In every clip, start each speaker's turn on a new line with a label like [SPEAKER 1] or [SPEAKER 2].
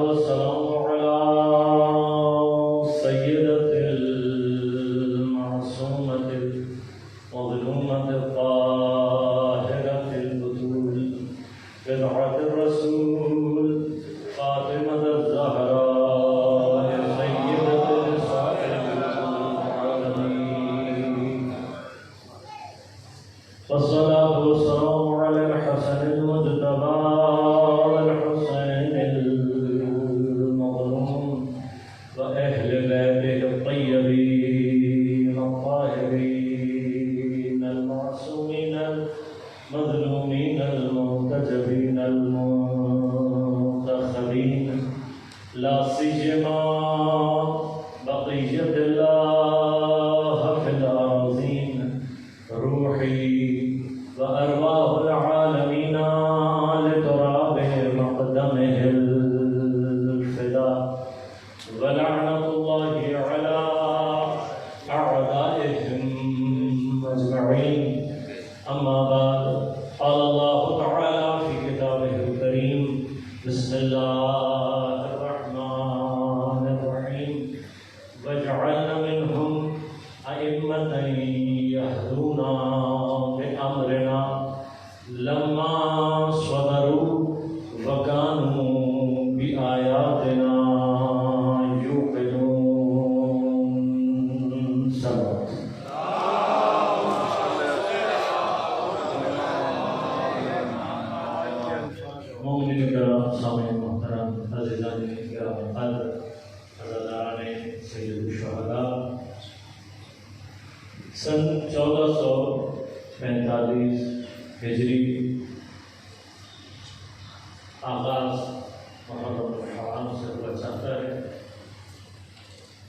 [SPEAKER 1] والسلام على سيدة المعصومة المظلومة الطاهرة البتول بضعة الرسول فاطمة الزهراء سيدة نساء العالمين، والصلاة والسلام على الحسن المجتبى والحسين المظلوم وأهل بيته الطيبين الطاهرين المعصومين المظلومين المنتجبين المنتخبين، لا سيما بقية الله في الأراضين، روحي وأرواح العالمين لتراب مقدمه الفداء، ولعنة الله على أعدائهم أجمعين. أما بعد، قال الله تعالى في كتابه الكريم: بسم الله الرحمن الرحيم، وجعلنا منهم أئمة يهدون بأمرنا لما صبروا وكانوا بآياتنا يوقنون. صلوات. مومنین کرام، سامعین محترم، عزیزان کرام قدر، عزاداران سید الشہداء، سن 1445 ہجری آغاز محرم الحرام سے ہوا چاہتا ہے،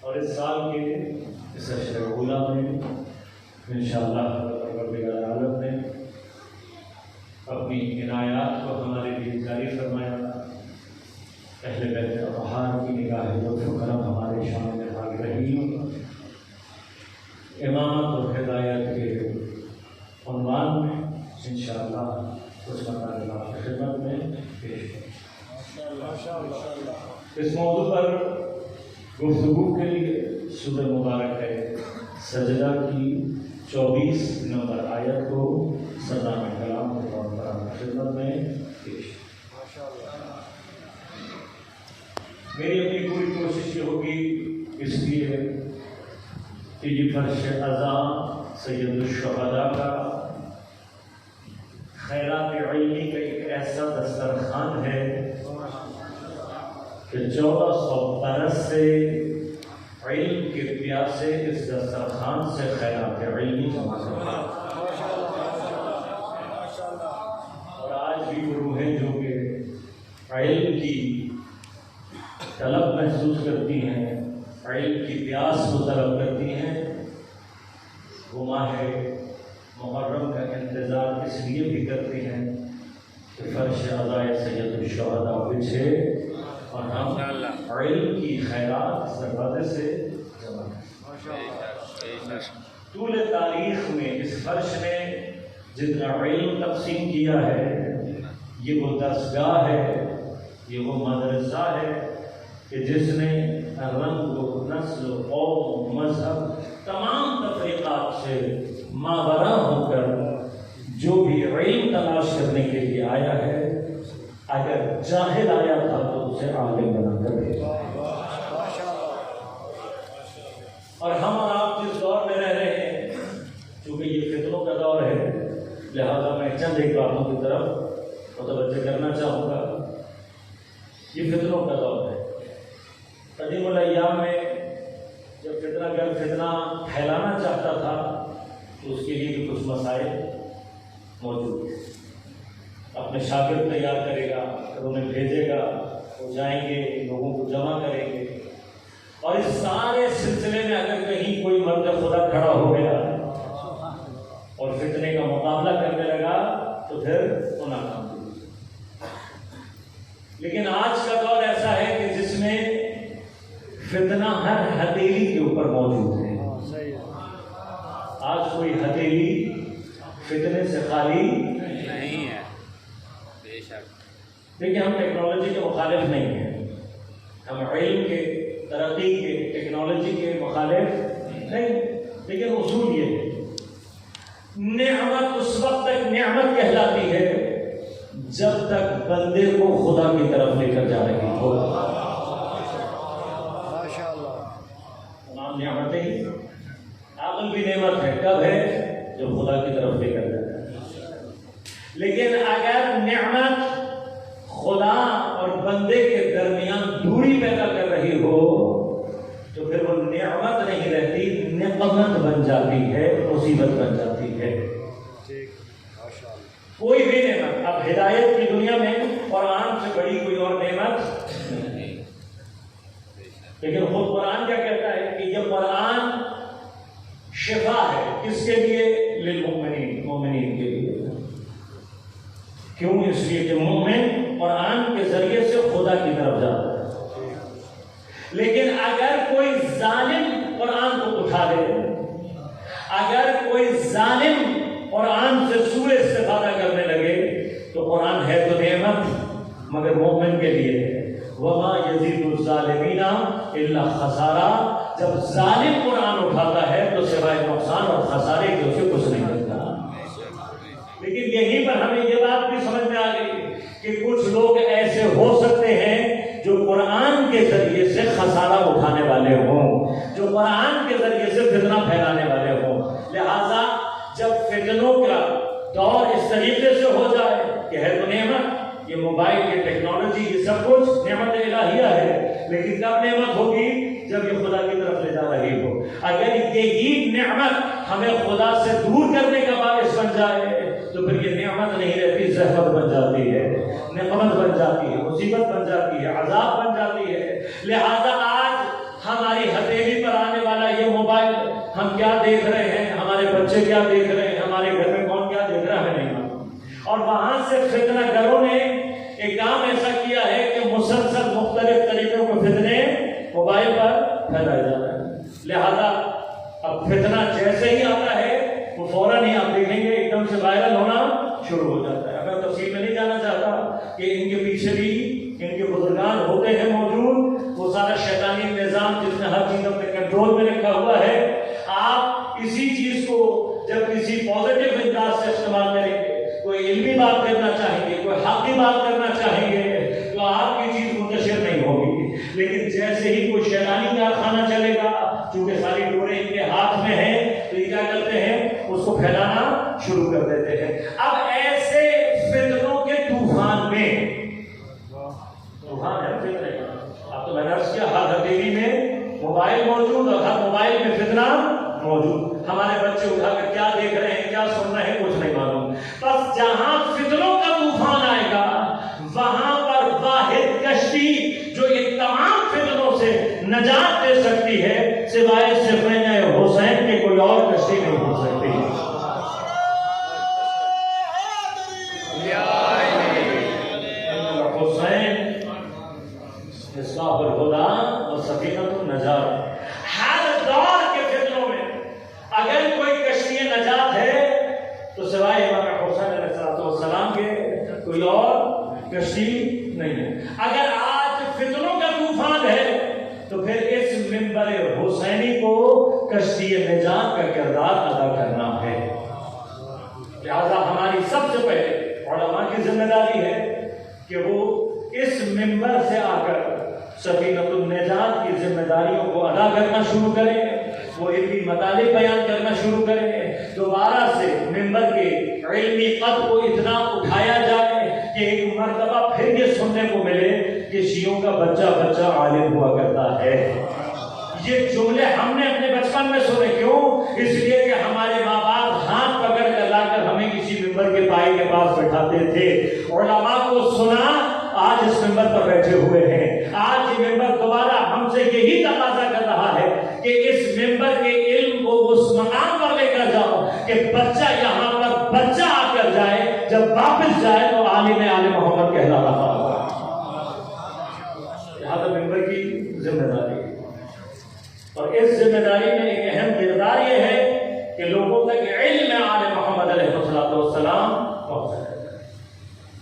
[SPEAKER 1] اور اس سال کے اس اشر اولا میں انشاءاللہ رب العالمین نے اپنی عنایات کو ہمارے لیے جاری فرمایا. اہل بیت اطہار کی نگاہ لطف و کرم ہمارے شامل حال رہی. امامت اور ہدایت کے عنوان میں انشاءاللہ کچھ مطالب آپ کی خدمت میں پیش کریں. اس موضوع پر گفتگو کے لیے سورہ مبارک ہے سجدہ کی 24 نمبر آیت کو سردان کلام کے طور پر آپ کی خدمت میں پیش. میری اپنی پوری کوشش یہ ہوگی اس لیے کہ یہ فرش اعظم سید الشہداء کا خیرات علمی کا ایک ایسا دسترخوان ہے کہ 1400 برس سے علم کے پیاسے اس دسترخوان سے خیرات علمی جمع کرتے ہیں. اور آج بھی وہ روحیں جو کہ علم کی طلب محسوس کرتی ہیں، علم کی پیاس کو طلب کرتی ہیں، وہ ماہ محرم کا انتظار اس لیے بھی کرتے ہیں کہ فرش عزائے سید الشہداء بچھے اور ہم علم کی خیرات اس دروازے سے جمع کریں. طول تاریخ میں اس فرش نے جتنا علم تقسیم کیا ہے، یہ وہ درسگاہ ہے، یہ وہ مدرسہ ہے کہ جس نے رنگ و نسل و قوم و مذہب تمام تفریقات سے ماورا ہو کر جو بھی علم تلاش کرنے کے لیے آیا ہے، اگر جاہل آیا تھا تو اسے عالم بنا کر بھیجا. اور ہم اور آپ جس دور میں رہ رہے ہیں، چونکہ یہ فتنوں کا دور ہے، لہذا میں چند ایک باتوں کی طرف متوجہ کرنا چاہوں گا. یہ فتنوں کا دور ہے. قدیم الایام میں جب فتنہ گر فتنہ پھیلانا چاہتا تھا تو اس کے لیے بھی کچھ مسائل موجود ہیں. اپنے شاگرد تیار کرے گا، پھر انہیں بھیجے گا، وہ جائیں گے، لوگوں کو جمع کریں گے، اور اس سارے سلسلے میں اگر کہیں کوئی مرد خدا کھڑا ہو گیا اور فتنے کا مقابلہ کرنے لگا تو پھر وہ ناکام ہو. لیکن آج کا دور ایسا ہے کہ جس میں فتنہ ہر ہتھیلی کے اوپر موجود ہے. آج کوئی ہتھیلی فتنے سے خالی نہیں ہے. بے شک. دیکھیے، ہم ٹیکنالوجی کے مخالف نہیں ہیں، علم کے، ترقی کے، ٹیکنالوجی کے مخالف نہیں، لیکن اصول یہ ہے نعمت اس وقت تک نعمت کہلاتی ہے جب تک بندے کو خدا کی طرف لے کر جا رہی ہو۔ تمام نعمتیں ہی، عقل بھی نعمت ہے، کب ہے؟ جب خدا کی طرف لے کر جاتا ہے۔ لیکن اگر نعمت خدا اور بندے کے درمیان دوری پیدا کر رہی ہو تو پھر وہ نعمت نہیں رہتی، نقمت بن جاتی ہے، مصیبت بن جاتی ہے۔ کوئی بھی نعمت، اب ہدایت کی دنیا میں قرآن سے بڑی کوئی اور نعمت نہیں، لیکن خود قرآن کیا کہتا ہے کہ یہ قرآن شفا ہے، کس کے لیے؟ للمؤمنین، مومنین کے لیے۔ کیوں؟ اس لیے کہ مومن قرآن کے ذریعے سے خدا کی طرف جاتا ہے۔ لیکن اگر کوئی ظالم قرآن کو اٹھا دے، اگر کوئی ظالم قرآن سے سوء استفادہ کرنے لگے تو قرآن ہے تو نعمت مگر مومن کے لیے ہے۔ وما یزید الظالمین الا خسارا، جب ظالم قرآن اٹھاتا ہے تو سوائے نقصان اور خسارے کے اسے کچھ نہیں ملتا۔ لیکن یہیں پر ہمیں یہ بات بھی سمجھ میں آ گئی کہ کچھ لوگ ایسے ہو سکتے ہیں جو قرآن کے ذریعے سے خسارہ اٹھانے والے ہوں، جو قرآن کے ذریعے سے فتنہ پھیلانے والے ہوں۔ لہذا جب فتنوں کا دور اس طریقے سے ہو جائے کہ ہے تو نعمت، یہ موبائل، یہ ٹیکنالوجی، یہ سب کچھ نعمت الہیہ ہے، لیکن کب نعمت ہوگی؟ جب یہ خدا کی طرف لے جا رہی ہو۔ اگر یہی نعمت ہمیں خدا سے دور کرنے کا باعث بن جائے تو پھر یہ نعمت نہیں رہتی، زحمت بن جاتی ہے، نقمت بن جاتی ہے، مصیبت بن جاتی ہے، عذاب بن جاتی ہے۔ لہذا آج ہماری ہتھیلی پر آنے والا یہ موبائل، ہم کیا دیکھ رہے ہیں، ہمارے بچے کیا دیکھ رہے ہیں، ہمارے گھر میں کون کیا دیکھ رہا ہے نہیں معلوم، اور وہاں سے فتنہ گروں نے ایک کام ایسا کیا ہے کہ مسلسل مختلف طریقوں کے فتنے موبائل پر پھیلائے جا رہے ہیں۔ لہذا اب فتنہ جیسے ہی آتا ہے وہ فوراً ہی آپ دیکھیں گے ایک دم سے وائرل ہونا شروع ہو جاتا ہے۔ میں تفصیل میں نہیں جانا چاہتا کہ ان کے پیچھے بھی ان کے بزرگان ہوتے ہیں موجود، وہ سارا شیطانی نظام جس نے ہر چیز اپنے کنٹرول میں رکھا ہوا ہے۔ آپ اسی چیز کو جب کسی پازیٹیو انداز سے استعمال کریں گے، کوئی علمی بات کرنا چاہیں گے، کوئی حقی بات کرنا چاہیں گے تو آپ کی چیز منتشر نہیں ہوگی۔ لیکن جیسے ہی کوئی شیطانی کارخانہ چلے گا، چونکہ ساری ڈوریں ان کے ہاتھ میں ہیں، تو یہ کیا کرتے ہیں؟ اس کو پھیلانا شروع کر دیتے ہیں۔ اب ایسے فتنوں کے طوفان میں، طوفان ہے فتنے کا، اب تو میں نے عرض کیا ہر ہتھیلی میں موبائل موجود اور ہر موبائل میں فتنہ موجود۔ ہمارے بچے اٹھا کر کیا دیکھ رہے ہیں، کیا سن رہے ہیں، کچھ نہیں معلوم۔ بس جہاں فتنوں کا طوفان آئے گا وہاں پر واحد کشتی جو ان تمام فتنوں سے نجات دے سکتی ہے سوائے سفینہ حسین کے کوئی اور کشتی نہیں ہو سکتی۔ حسین مصباح الہدی و سفینہ النجات۔ ہر دور کے فتنوں میں اگر کوئی کشتی نجات ہے تو سوائے امام حسین علیہ السلام کے کوئی اور کشتی نہیں ہے۔ اگر آج فتنوں کا طوفان ہے تو پھر اس منبر حسینی کو کشتی نجات کا کردار ادا کرنا ہے۔ لہذا ہماری سب سے پہلے علماء کی ذمہ داری ہے کہ وہ اس منبر سے آ کر سفینۃ النجات کی ذمہ داریوں کو ادا کرنا شروع کریں، وہ علمی مطالب بیان کرنا شروع کریں، دوبارہ سے منبر کے علمی قد کو اتنا اٹھایا جائے کہ ایک مرتبہ پھر یہ سننے کو ملے کہ شیعوں کا بچہ بچہ عالم ہوا کرتا ہے۔ یہ جملے ہم نے اپنے بچپن میں سنے، کیوں؟ اس لیے کہ ہمارے ماں باپ ہاتھ پکڑ کر لا کر ہمیں کسی ممبر کے پائی کے پاس بٹھاتے تھے۔ علماء کو سنا، آج اس ممبر پر بیٹھے ہوئے ہیں۔ آج یہ ممبر دوبارہ ہم سے یہی تقاضا کر رہا ہے کہ اس ممبر کے علم کو اس مقام پر لے کر جاؤ کہ بچہ یہاں پر بچہ آ کر جائے، جب واپس جائے تو عالم آل محمد کہلا رہا ہوگا۔ لہٰذا ممبر کی ذمہ داری، اور اس ذمہ داری میں ایک اہم کردار یہ ہے کہ لوگوں تک علم آل محمد علیہ السلام پہنچائے۔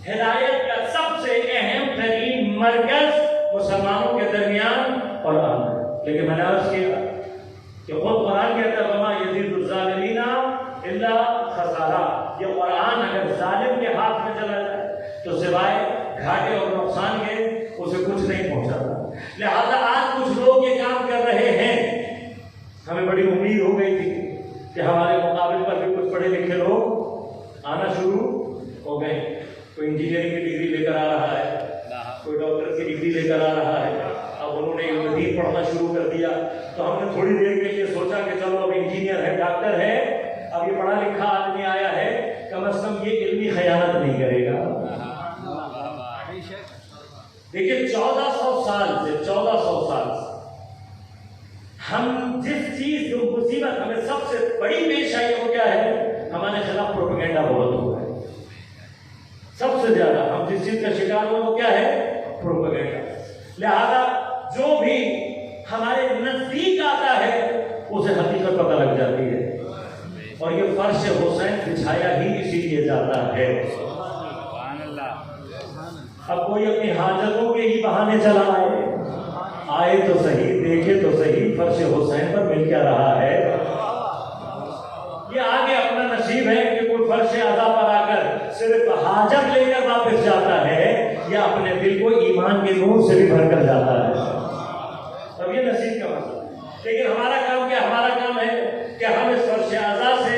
[SPEAKER 1] ہدایت کا سب سے اہم ترین مرکز مسلمانوں کے درمیان لیکن میں نے عرض کیا کہ خود قرآن کہتا ہے وما یزید الظالمین الا خسارا، یہ قرآن اگر ظالم کے ہاتھ میں چلا جائے تو سوائے گھاٹے اور نقصان کے اسے کچھ نہیں پہنچاتا۔ لہذا آج کچھ لوگ یہ کام کر رہے ہیں، ہمیں بڑی امید ہو گئی تھی کہ ہمارے مقابل پر بھی کچھ پڑھے لکھے لوگ آنا شروع ہو گئے، کوئی انجینئرنگ کی ڈگری لے کر آ رہا ہے، کوئی ڈاکٹر کی ڈگری لے کر آ رہا ہے، اب انہوں نے علم دین پڑھنا شروع کر دیا، تو ہم نے تھوڑی دیر کے لیے سوچا کہ چلو اب انجینئر ہے، ڈاکٹر ہے، اب یہ پڑھا لکھا آدمی آیا ہے، کم از کم یہ علمی خیانت نہیں کرے گا۔ دیکھیے 1400 سال سے ہم جس چیز جو مصیبت ہمیں سب سے بڑی پیش آئی وہ کیا ہے؟ ہمارے خلاف پروپیگنڈا بہت ہوا ہے، سب سے زیادہ ہم جس چیز کا شکار ہوئے وہ کیا ہے؟ پروپیگنڈا۔ لہذا جو بھی ہمارے نزدیک آتا ہے اسے حقیقت پتہ لگ جاتی ہے، اور یہ فرش حسین بچھایا ہی اسی لیے جاتا ہے۔ اب کوئی اپنی حاجتوں کے ہی بہانے چلا آئے تو صحیح، دیکھے تو صحیح فرش حسین پر مل کیا رہا ہے۔ یہ آگے اپنا نصیب ہے کہ کوئی فرش عزا پر آ کر صرف حاجت لے کر واپس جاتا ہے، یا اپنے دل کو ایمان کے نور سے بھی بھر کر جاتا ہے، اب یہ نصیب کا مسئلہ ہے۔ لیکن ہمارا کام کیا؟ ہمارا کام ہے کہ ہم اس فرش عزا سے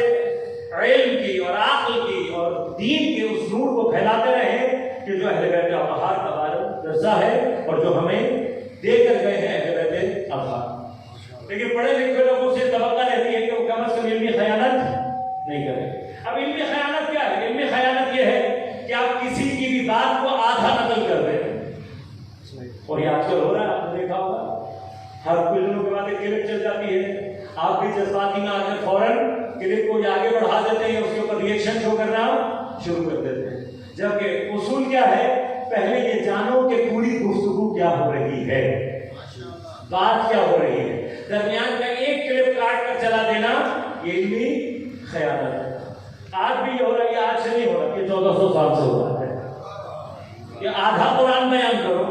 [SPEAKER 1] علم کی اور عقل کی اور دین کے اس نور کو پھیلاتے رہیں کہ جو اہل بیت اطہار کا ورثہ ہے اور جو ہمیں دے کر گئے ہیں اہل بیت اطہار۔ لیکن پڑھے لکھے لوگوں سے توقع رہتی ہے کہ وہ کم از کم علمی خیانت نہیں کریں۔ اب علمی خیانت کیا ہے؟ علمی خیانت یہ ہے کہ آپ کسی کی بھی بات کو آدھا نقل کر دیں، اور یہ آج کل ہو رہا ہے، آپ نے دیکھا ہوگا، ہر کچھ دنوں کے بعد ایک کلپ چل جاتی ہے، آپ بھی جذباتی میں آ کر فوراً کلپ کو آگے بڑھا دیتے ہیں، اس کے اوپر ریئیکشن شو کرنا شروع کر دیتے ہیں، جبکہ اصول کیا ہے؟ پہلے یہ جانو کہ پوری گفتگو کیا ہو رہی ہے، بات کیا ہو رہی ہے، درمیان کا ایک کلپ کاٹ کر چلا دینا یہ علمی خیانت ہے۔ آج بھی یہ ہو رہا ہے، آج سے نہیں ہو رہا، یہ 1400 سال سے ہو رہا ہے کہ آدھا قرآن بیان کرو،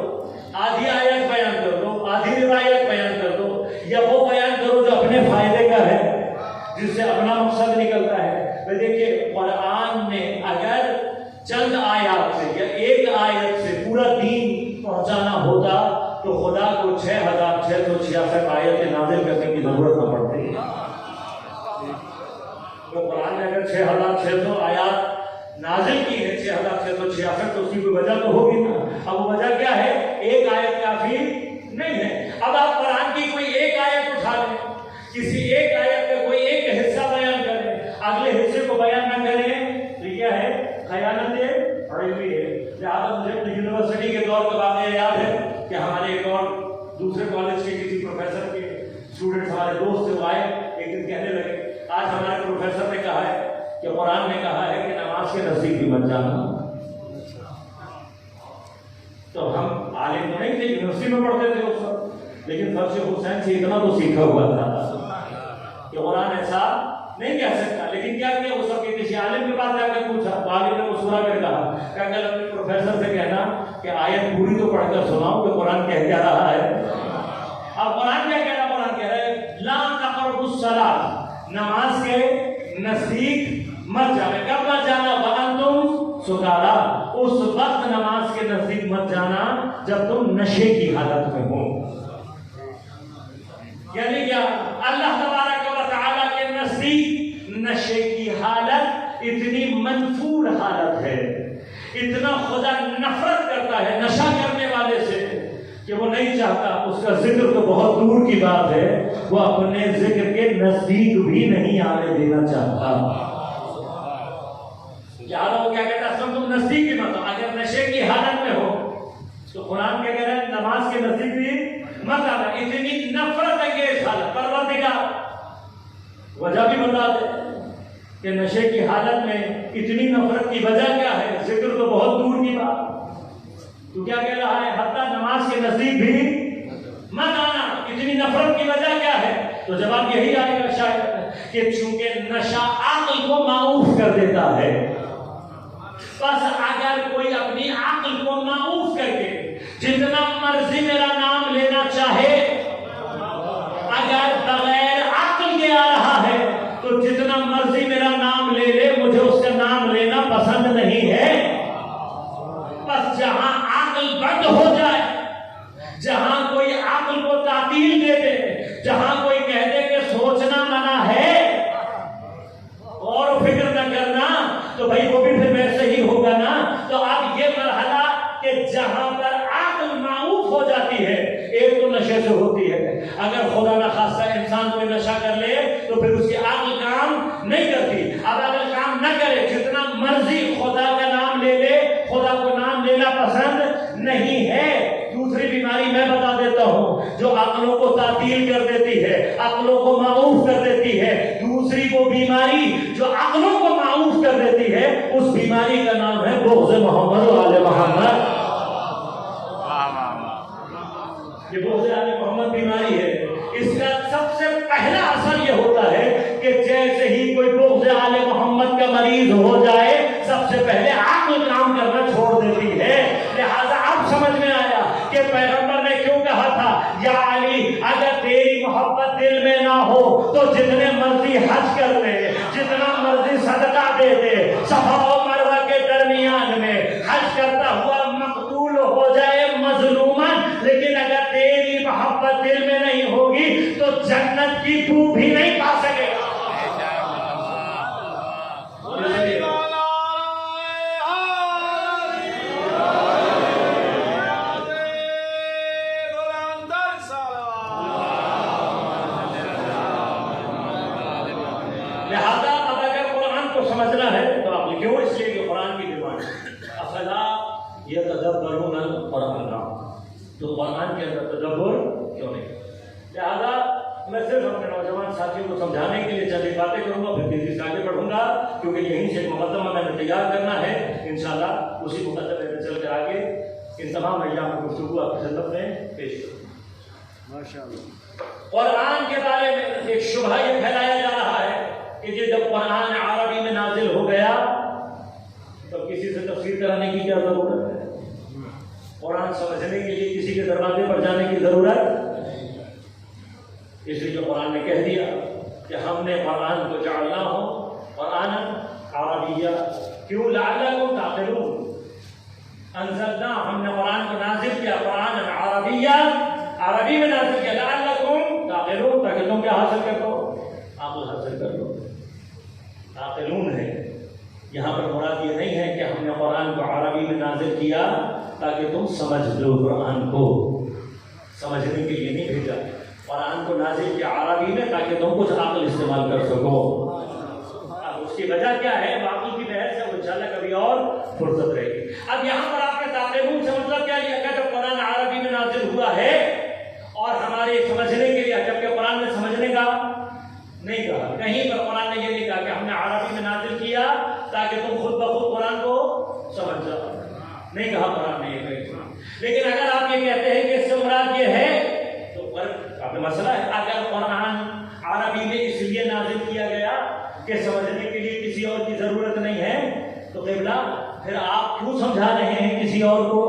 [SPEAKER 1] آدھی آیت بیان کر دو، آدھی روایت بیان کر دو، یا وہ بیان کرو جو اپنے فائدے کا ہے، جس سے اپنا مقصد نکلتا ہے۔ دیکھیے قرآن نے اگر چند آیات سے یا ایک آیت سے پورا دین پہنچانا ہوتا تو خدا کو 6666 آیتیں نازل کرنے کی ضرورت نہ پڑتی۔ تو قرآن نے اگر 6600 آیات نازل کی ہے، 6666، تو اس کی کوئی وجہ تو ہوگی نا۔ اب وہ وجہ کیا ہے؟ ایک آیت کافی نہیں ہے۔ اب آپ قرآن کی کوئی ایک آیت اٹھا لیں، کسی ایک آیت کا کوئی ایک حصہ بیان کریں، اگلے حصے کو بیان نہ کریں، تو کیا ہے؟ خیانت علمی ہے۔ لہٰذا مجھے اپنی یونیورسٹی کے دور کا واقعہ یاد ہے کہ ہمارے ایک اور دوسرے کالج کے کسی پروفیسر کے اسٹوڈنٹس ہمارے دوست سے وہ آئے، ایک دن کہنے لگے آج ہمارے پروفیسر نے کہا ہے کہ قرآن نے کہا ہے کہ نماز کے نزدیک بھی مت جانا۔ تو ہم عالم تو نہیں تھے، یونیورسٹی میں پڑھتے تھے اس وقت، لیکن فرش حسین سے اتنا تو سیکھا ہوا تھا کہ قرآن ایسا نہیں کہہ سکتا۔ لیکن کیا کیا اس وقت کسی عالم کے پاس جا کر پوچھا، تو عالم نے مسکرا کر کہا کہ اگر اپنے پروفیسر سے کہنا کہ آیت پوری تو پڑھ کر سناؤ کہ قرآن کہہ کیا رہا ہے۔ اب قرآن کیا کہہ رہا ہے؟ قرآن کہہ رہا ہے لا تقربوا الصلاۃ، نماز کے نزدیک مت جانا۔ کب مت جانا؟ وانتم سکارا، اس وقت نماز کے نزدیک مت جانا جب تم نشے کی حالت میں ہو۔ یعنی کیا؟ اللہ تبارک و تعالیٰ کے نزدیک نشے کی حالت اتنی منفور حالت ہے، اتنا خدا نفرت کرتا ہے نشہ کرنے والے سے کہ وہ نہیں چاہتا، اس کا ذکر تو بہت دور کی بات ہے، وہ اپنے ذکر کے نزدیک بھی نہیں آنے دینا چاہتا۔ وہ کیا کہتا ہے؟ تم نزدیک ہی مت، اگر نشے کی حالت میں ہو تو قرآن کیا کہہ رہا ہے؟ نماز کے نزدیک بھی مت آنا۔ اتنی نفرت انگیز حالت، پروردگار وجہ بھی بتا دے کہ نشے کی حالت میں اتنی نفرت کی وجہ کیا ہے؟ ذکر تو بہت دور کی بات، تو کیا کہہ رہا ہے؟ حتیٰ نماز کے نزدیک بھی مت آنا، اتنی نفرت کی وجہ کیا ہے؟ تو جواب یہی آئے گا شاید کہ چونکہ نشہ عقل کو معوف کر دیتا ہے، بس اگر کوئی اپنی عقل کو معوف کر کے جتنا مرضی میرا نام لینا چاہے ایک تو نشے سے ہوتی ہے. اگر خدا نہ خواستہ انسان کوئی نشہ کر لے تو پھر اس کی عقل کام نہیں کرتی. اب اگر کام نہ کرے, جتنا مرضی خدا کا نام لے لے, خدا کو نام لینا پسند نہیں ہے. دوسری بیماری میں بتا دیتا ہوں جو عقلوں کو تعطیل کر دیتی ہے, عقلوں کو معوف کر دیتی ہے. دوسری وہ بیماری جو عقلوں کو معوف کر دیتی ہے, اس بیماری کا نام ہے بغض محمد و آل محمد. یہ بغض آل محمد بیماری ہے. اس کا سب سے پہلا اثر یہ ہوتا ہے کہ جیسے ہی کوئی بغض آل محمد کا مریض ہو جائے, سب سے پہلے عقل کام کرنا چھوڑ دیتی ہے. لہذا اب سمجھ میں آیا کہ پیغمبر نے کیوں کہا تھا, یا علی اگر تیری محبت دل میں نہ ہو تو جتنے مرضی حج کر لے, جتنا مرضی صدقہ دے دے, صفا و مروہ کے درمیان میں حج کرتا ہوا مقتول ہو جائے مظلومن, لیکن اگر تیری محبت دل میں نہیں ہوگی تو جنت کی بو بھی نہیں پا سکے گا. لہذا اب اگر قرآن کو سمجھنا ہے تو آپ لکھو, اس لیے کہ قرآن کی ڈیمانڈ افلا یتدبرون القرآن, تو قرآن کے اندر تدبر کیوں نہیں. لہذا میں صرف اپنے نوجوان ساتھیوں کو سمجھانے کے لیے چند باتیں کروں گا, پھر تیزی سے آگے بڑھوں گا, کیونکہ یہیں سے ایک مقدمہ میں نے تیار کرنا ہے. انشاءاللہ اسی مقدمے میں چل کر آگے ان تمام ایام گفتگو آپ کی خدمت میں پیش کروں. ماشاءاللہ. قرآن کے بارے میں ایک شبہ یہ پھیلایا جا رہا ہے کہ جب قرآن عربی میں نازل ہو گیا تو کسی سے تفسیر کرانے کی کیا ضرورت ہے؟ قرآن سمجھنے کے لیے کسی کے دروازے پر جانے کی ضرورت. اس لیے جو قرآن نے کہہ دیا کہ ہم نے قرآن کو جعلنا ہو قرآن عربیہ, کیوں؟ لعلکم تعقلون. انزلنا, ہم نے قرآن کو نازل کیا قرآن عربیہ, عربی میں نازل کیا, لعلکم تعقلون, تاکہ تم کیا حاصل کر لو, عقل حاصل کر لو. تعقلون ہے یہاں پر مراد یہ نہیں ہے کہ ہم نے قرآن کو عربی میں نازل کیا تاکہ تم سمجھ لو, قرآن کو سمجھنے کے لیے نہیں بھیجا. قرآن کو نازل کیا عربی میں تاکہ تم کچھ عقل استعمال کر سکو. اب اس کی وجہ کیا ہے, عقل کی بحث ہے, انشاءاللہ کبھی اور فرصت رہے گی. اب یہاں پر آپ نے تعقلون سے مطلب کیا لیا کہ جب قرآن عربی میں نازل ہوا ہے اور ہمارے سمجھنے کے لیے, جبکہ قرآن نے سمجھنے کا نہیں کہا, کہیں پر قرآن نے یہ نہیں کہا کہ ہم نے عربی میں نازل کیا تاکہ تم خود بخود قرآن کو سمجھ جاؤ, نہیں کہا قرآن نے یہ کہا. لیکن اگر آپ یہ کہتے ہیں کہ اس سے مراد یہ ہے تو اب مسئلہ ہے, اگر قرآن عربی میں اس لیے نازل کیا گیا کہ سمجھنے کے لیے کسی اور کی ضرورت نہیں ہے تو قبلہ پھر آپ کیوں سمجھا رہے ہیں کسی اور کو؟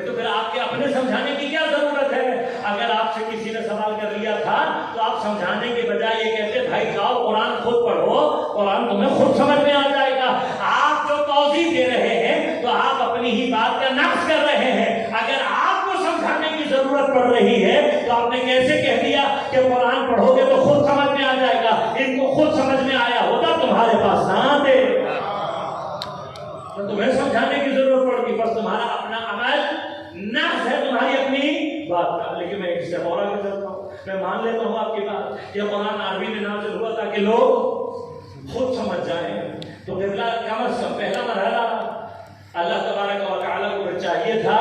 [SPEAKER 1] تو پھر آپ کے اپنے سمجھانے کی کیا ضرورت ہے؟ اگر آپ سے کسی نے سوال کر لیا تھا تو آپ سمجھانے کے بجائے یہ کہتے بھائی جاؤ قرآن خود پڑھو, قرآن تمہیں خود سمجھ میں آ جائے گا. آپ جو توضیح دے رہے ہیں تو آپ اپنی ہی بات کا نقص کر رہے ہیں. اگر آپ کو سمجھانے کی ضرورت پڑ رہی ہے تو آپ نے کیسے کہہ دیا کہ قرآن پڑھو گے تو خود سمجھ میں آ جائے گا؟ ان کو خود سمجھ میں آیا ہوتا تمہارے پاس نہ آتے, تو تمہیں سمجھانے کی ضرورت پڑ گئی. بس تمہارا اپنا عمل نقص ہے, تمہاری اپنی بات کا. لیکن میں ایک اسٹیپ اور آگے چلتا ہوں, میں مان لیتا ہوں آپ کی بات کہ قرآن عربی میں نازل ہوا تاکہ لوگ خود سمجھ جائیں. تو قبلہ کم از کم پہلا مرحلہ اللہ تبارک و تعالیٰ کو چاہیے تھا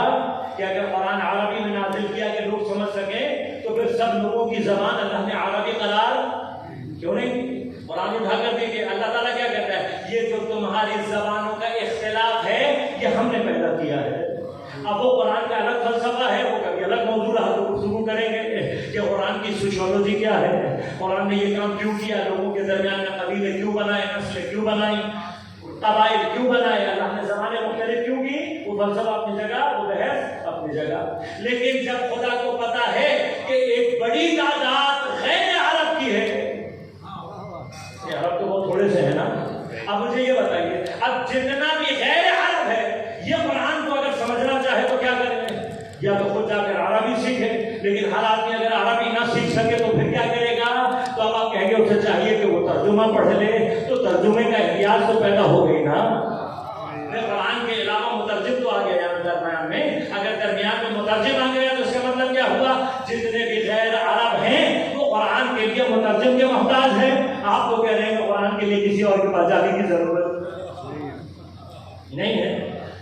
[SPEAKER 1] کہ اگر قرآن عربی میں نازل کیا کہ لوگ سمجھ سکیں تو پھر سب لوگوں کی زبان اللہ نے عربی قرار کیوں نہیں دی؟ قرآن اٹھا کر دیجیے. اللہ تعالیٰ کیا کہتا ہے, یہ جو تمہاری زبانوں کا اختلاف ہے یہ ہم نے پیدا کیا ہے. اب وہ قرآن کا الگ فلسفہ ہے, وہ کبھی الگ موضوع رہا تو گفتگو کریں گے کہ قرآن کی سوشیولوجی کیا ہے, قرآن نے یہ کام کیوں کیا, لوگوں کے درمیان میں قبیلے کیوں بنائے, نسلیں کیوں بنائی, قبائل کیوں بنائے, اللہ نے زمانے مختلف کیوں کی. وہ فلسفہ اپنی جگہ, وہ بحث اپنی جگہ. لیکن جب خدا کو پتا ہے کہ ایک بڑی تعداد غیر عرب کی ہے, عرب تو بہت تھوڑے سے ہے نا, اب مجھے یہ بتائیے اب جتنا بھی غیر عرب ہے یہ قرآن کو اگر سمجھنا چاہے تو کیا کریں گے؟ یا تو خود جا کر عربی سیکھے, لیکن ہر آدمی اگر عربی نہ سیکھ سکے تو پھر کیا کرے گا؟ تو اب آپ کہیں گے اسے چاہیے کہ وہ ترجمہ پڑھ لے, تو ترجمے کا احتیاج تو پیدا ہو گئی نا. قرآن کے علاوہ مترجم تو آ گیا درمیان میں, اگر درمیان میں مترجم آ گیا تو جتنے بھی غیر عرب ہیں وہ قرآن کے لیے مترجم کے محتاج ہیں. آپ تو کہہ رہے ہیں کہ قرآن کے لیے کسی اور کے پاس جانے کی ضرورت نہیں ہے.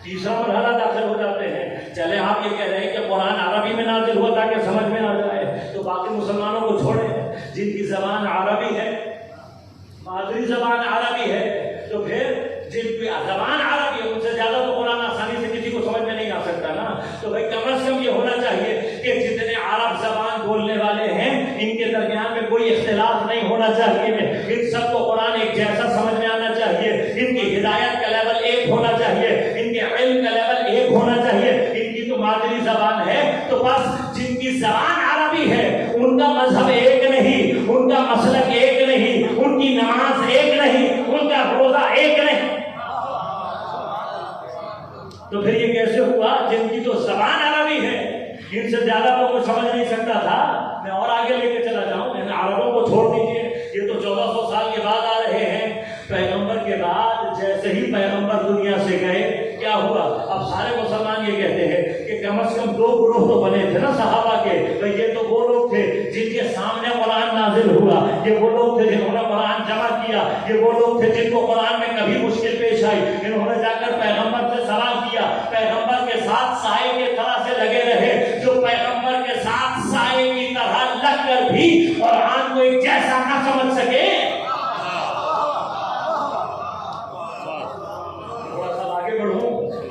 [SPEAKER 1] تیسرا مرحلہ داخل ہو جاتے ہیں. چلے آپ یہ کہہ رہے ہیں کہ قرآن عربی میں نازل ہوا تاکہ سمجھ میں آ جائے, تو باقی مسلمانوں کو چھوڑیں جن کی زبان عربی ہے, مادری زبان عربی ہے, تو پھر جن کی زبان عربی ہے ان سے زیادہ تو قرآن آسانی سے کسی کو سمجھ میں نہیں آ سکتا نا. تو بھائی کم از کم یہ ہونا چاہیے کہ جتنے عرب زبان بولنے والے ہیں ان کے درمیان میں کوئی اختلاف نہیں ہونا چاہیے. ان سب کو قرآن ایک جیسا سمجھ میں آنا چاہیے. ان کی ہدایت کا لیول ایک ہونا چاہیے, ان کے علم کا لیول ایک ہونا چاہیے. ان کی تو مادری زبان ہے, تو بس جن کی زبان عربی ہے ان کا مذہب ایک نہیں, ان کا مسلک ایک نہیں, ان کی نماز ایک نہیں, ان کا روزہ ایک نہیں. تو پھر یہ کیسے ہوا؟ جن کی تو زبان عربی ہے ان سے زیادہ تو کوئی سمجھ نہیں سکتا تھا. میں اور آگے لے کے چلا جاؤں, میں عربوں کو چھوڑ دیجیے, یہ تو 1400 سال کے بعد آ رہے ہیں. پیغمبر کے بعد جیسے ہی پیغمبر دنیا سے گئے کیا ہوا؟ اب سارے مسلمان یہ کہتے ہیں کہ کم از کم 2 گروہ تو بنے تھے نا صحابہ کے. یہ تو وہ لوگ تھے جن کے سامنے قرآن نازل ہوا, یہ وہ لوگ تھے جنہوں نے قرآن جمع کیا, یہ وہ لوگ تھے جن کو قرآن میں کبھی مشکل پیش آئی, انہوں نے جا کر پیغمبر سے سوال کیا, پیغمبر کے ساتھ سائے کی طرح سے لگے رہے. جو پیغمبر کے ساتھ سائے کی طرح لگ کر بھی قرآن کو ایک جیسا نہ سمجھ سکے.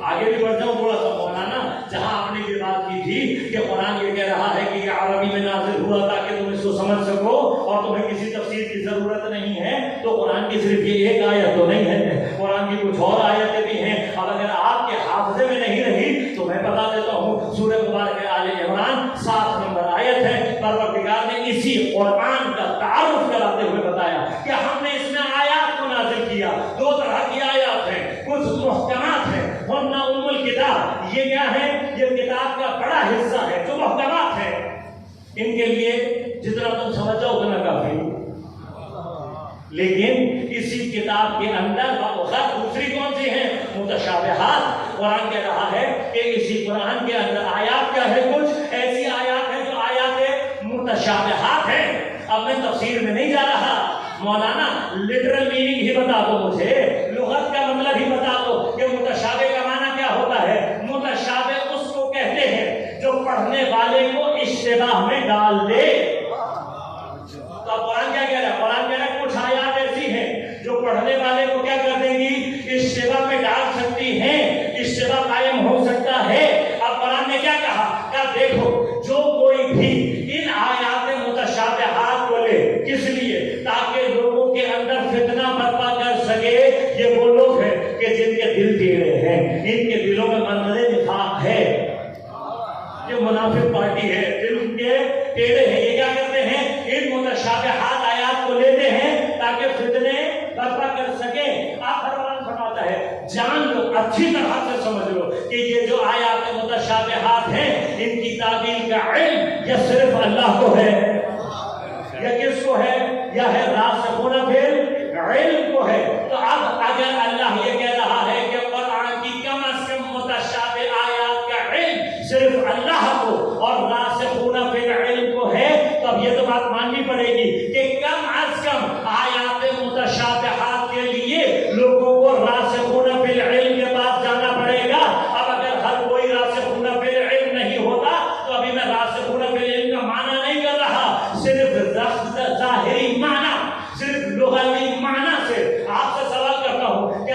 [SPEAKER 1] آگے بھی بڑھ جاؤں تھوڑا سا مولانا, جہاں آپ نے یہ بات کی تھی کہ قرآن یہ کہہ رہا ہے کہ یہ عربی میں نازل ہوا تاکہ تم اس کو سمجھ سکو اور تمہیں کسی تفسیر کی ضرورت نہیں ہے, تو قرآن کی صرف یہ ایک آیت تو نہیں ہے, قرآن کی کچھ اور آیتیں بھی ہیں. اب اگر آپ کے حافظے میں نہیں رہی تو میں بتا دیتا ہوں, سورہ مبارکہ آل عمران 7 نمبر آیت ہے. پروردگار نے اسی قرآن کا تعارف کراتے ہوئے بتایا کہ ہم نے اس میں آیات کو نازل کیا. 2 طرح کی آیات ہیں, کچھ محکمات ہیں ورنہ ام الکتاب. یہ کیا ہے؟ یہ کتاب کا بڑا حصہ ہے جو محکمات ہے. ان کے لیے جتنا تم سمجھ جاؤ اتنا کافی. لیکن اسی کتاب کے اندر دوسری کون سی ہیں؟ متشابہات. قرآن کہہ رہا ہے کہ اسی قرآن کے اندر آیات کیا ہے؟ کچھ ایسی آیات ہیں جو آیات متشابہات ہیں. اب میں تفسیر میں نہیں جا رہا, مولانا لٹرل میننگ ہی بتا دو مجھے, لغت کا مطلب ہی بتا دو کہ متشابہ کا معنی کیا ہوتا ہے. متشابہ اس کو کہتے ہیں جو پڑھنے والے کو اشتباہ میں ڈال دے. تو اب قرآن کیا کہہ رہا ہے؟ قرآن کہہ رہا ہے کچھ آیات ایسی ہیں جو پڑھنے والے کو کیا کر دیں گی؟ اشتباہ میں ڈال سکتی ہیں, اشتباہ قائم ہو سکتا ہے. اب قرآن نے کیا کہا؟ کہ دیکھو جو کوئی بھی ان آیات متشابہات کو لے, کس لیے؟ تاکہ لوگوں کے اندر فتنہ برپا کر سکے. یہ وہ لوگ ہیں کہ جن کے دل ٹیڑھے ہیں, ان کے دلوں میں منظر نفاق ہے, یہ منافق پارٹی ہے, دل ان کے ٹیڑھے ہیں. یہ کیا کرتے ہیں؟ ان متشابہات آیات کو لیتے ہیں تاکہ فتنے برپا کر سکے. آخر قرآن فرماتا ہے جان لو, اچھی طرح سے سمجھ لو کہ یہ جو آیات متشابہات ہیں ان کی تعبیر کا علم یا صرف اللہ کو ہے یا کس کو ہے؟ یا ہے راسخون فی العلم کو ہے. تو اب اگر اللہ یہ کہہ رہا ہے کہ قرآن کی کم از کم متشابہ آیات کا علم صرف اللہ کو اور راسخون فی العلم کو ہے, تو اب یہ تو بات ماننی پڑے گی کہ کم از کم آیات متشابہات کے لیے لوگوں کو راسخون فی العلم کے پاس جانا پڑے گا. اب اگر ہر کوئی راسخون فی العلم نہیں ہوتا تو ابھی میں راسخون فی العلم کا معنی نہیں کر رہا, صرف ظاہری معنی, صرف لغوی معنی سے آپ سے سوال کرتا ہوں کہ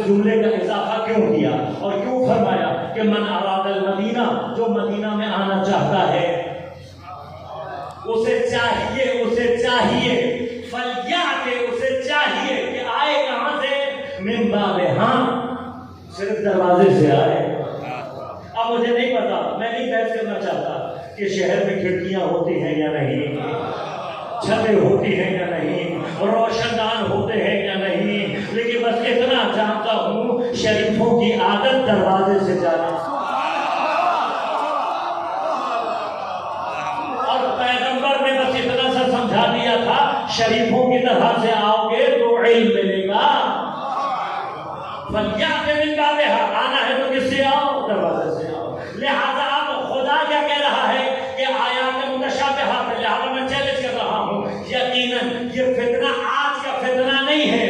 [SPEAKER 1] جملے کا اضافہ کیوں کیا اور کیوں فرمایا کہ من اراد المدینہ، جو مدینہ میں آنا چاہتا ہے اسے چاہیے فلیات، اسے چاہیے کہ آئے کہاں سے؟ من باب، ہاں صرف دروازے سے آئے۔ اب مجھے نہیں پتا، میں نہیں بحث کرنا چاہتا کہ شہر میں کھڑکیاں ہوتی ہیں یا نہیں، چھتیں ہوتی ہیں یا نہیں، روشن دان ہوتے ہیں یا نہیں، لیکن بس اتنا جانتا ہوں شریفوں کی عادت دروازے سے جانا، اور پیغمبر نے بس اتنا سا سمجھا دیا تھا شریفوں کی طرح سے آؤ گے تو علم ملے گا۔ فلیات من بابہا، آنا ہے تو کس سے آؤ؟ دروازے سے آؤ۔ لہذا اب خدا کیا کہہ رہا ہے کہ آیات متشابہات، لہذا میں چیلنج کر رہا ہوں، یقیناً یہ فتنہ آج کا فتنہ نہیں ہے،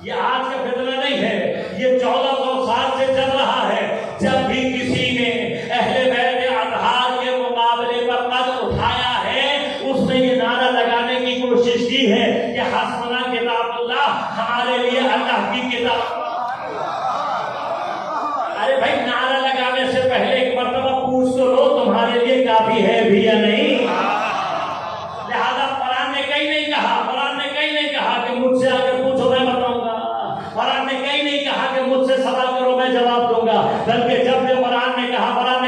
[SPEAKER 1] یہ آج کا فتنہ نہیں ہے، یہ 1400 سال سے چل رہا ہے۔ جب بھی کسی نے اہل بیت اطہار کے مقابلے پر قد اٹھایا ہے، اس نے یہ نعرہ لگانے کی کوشش کی ہے کہ حسبنا کتاب اللہ، ہمارے لیے اللہ کی کتاب۔ ارے بھائی، نعرہ لگانے سے پہلے ایک مرتبہ پوچھ تو لو تمہارے لیے کافی ہے بھی یا نہیں۔ لہذا قرآن نے کہیں نہیں کہا کہ مجھ سے اگر پوچھو میں بتاؤں گا، قرآن نے کہیں نہیں کہا کہ مجھ سے سوال کرو میں جواب دوں گا، بلکہ جب بھی قرآن نے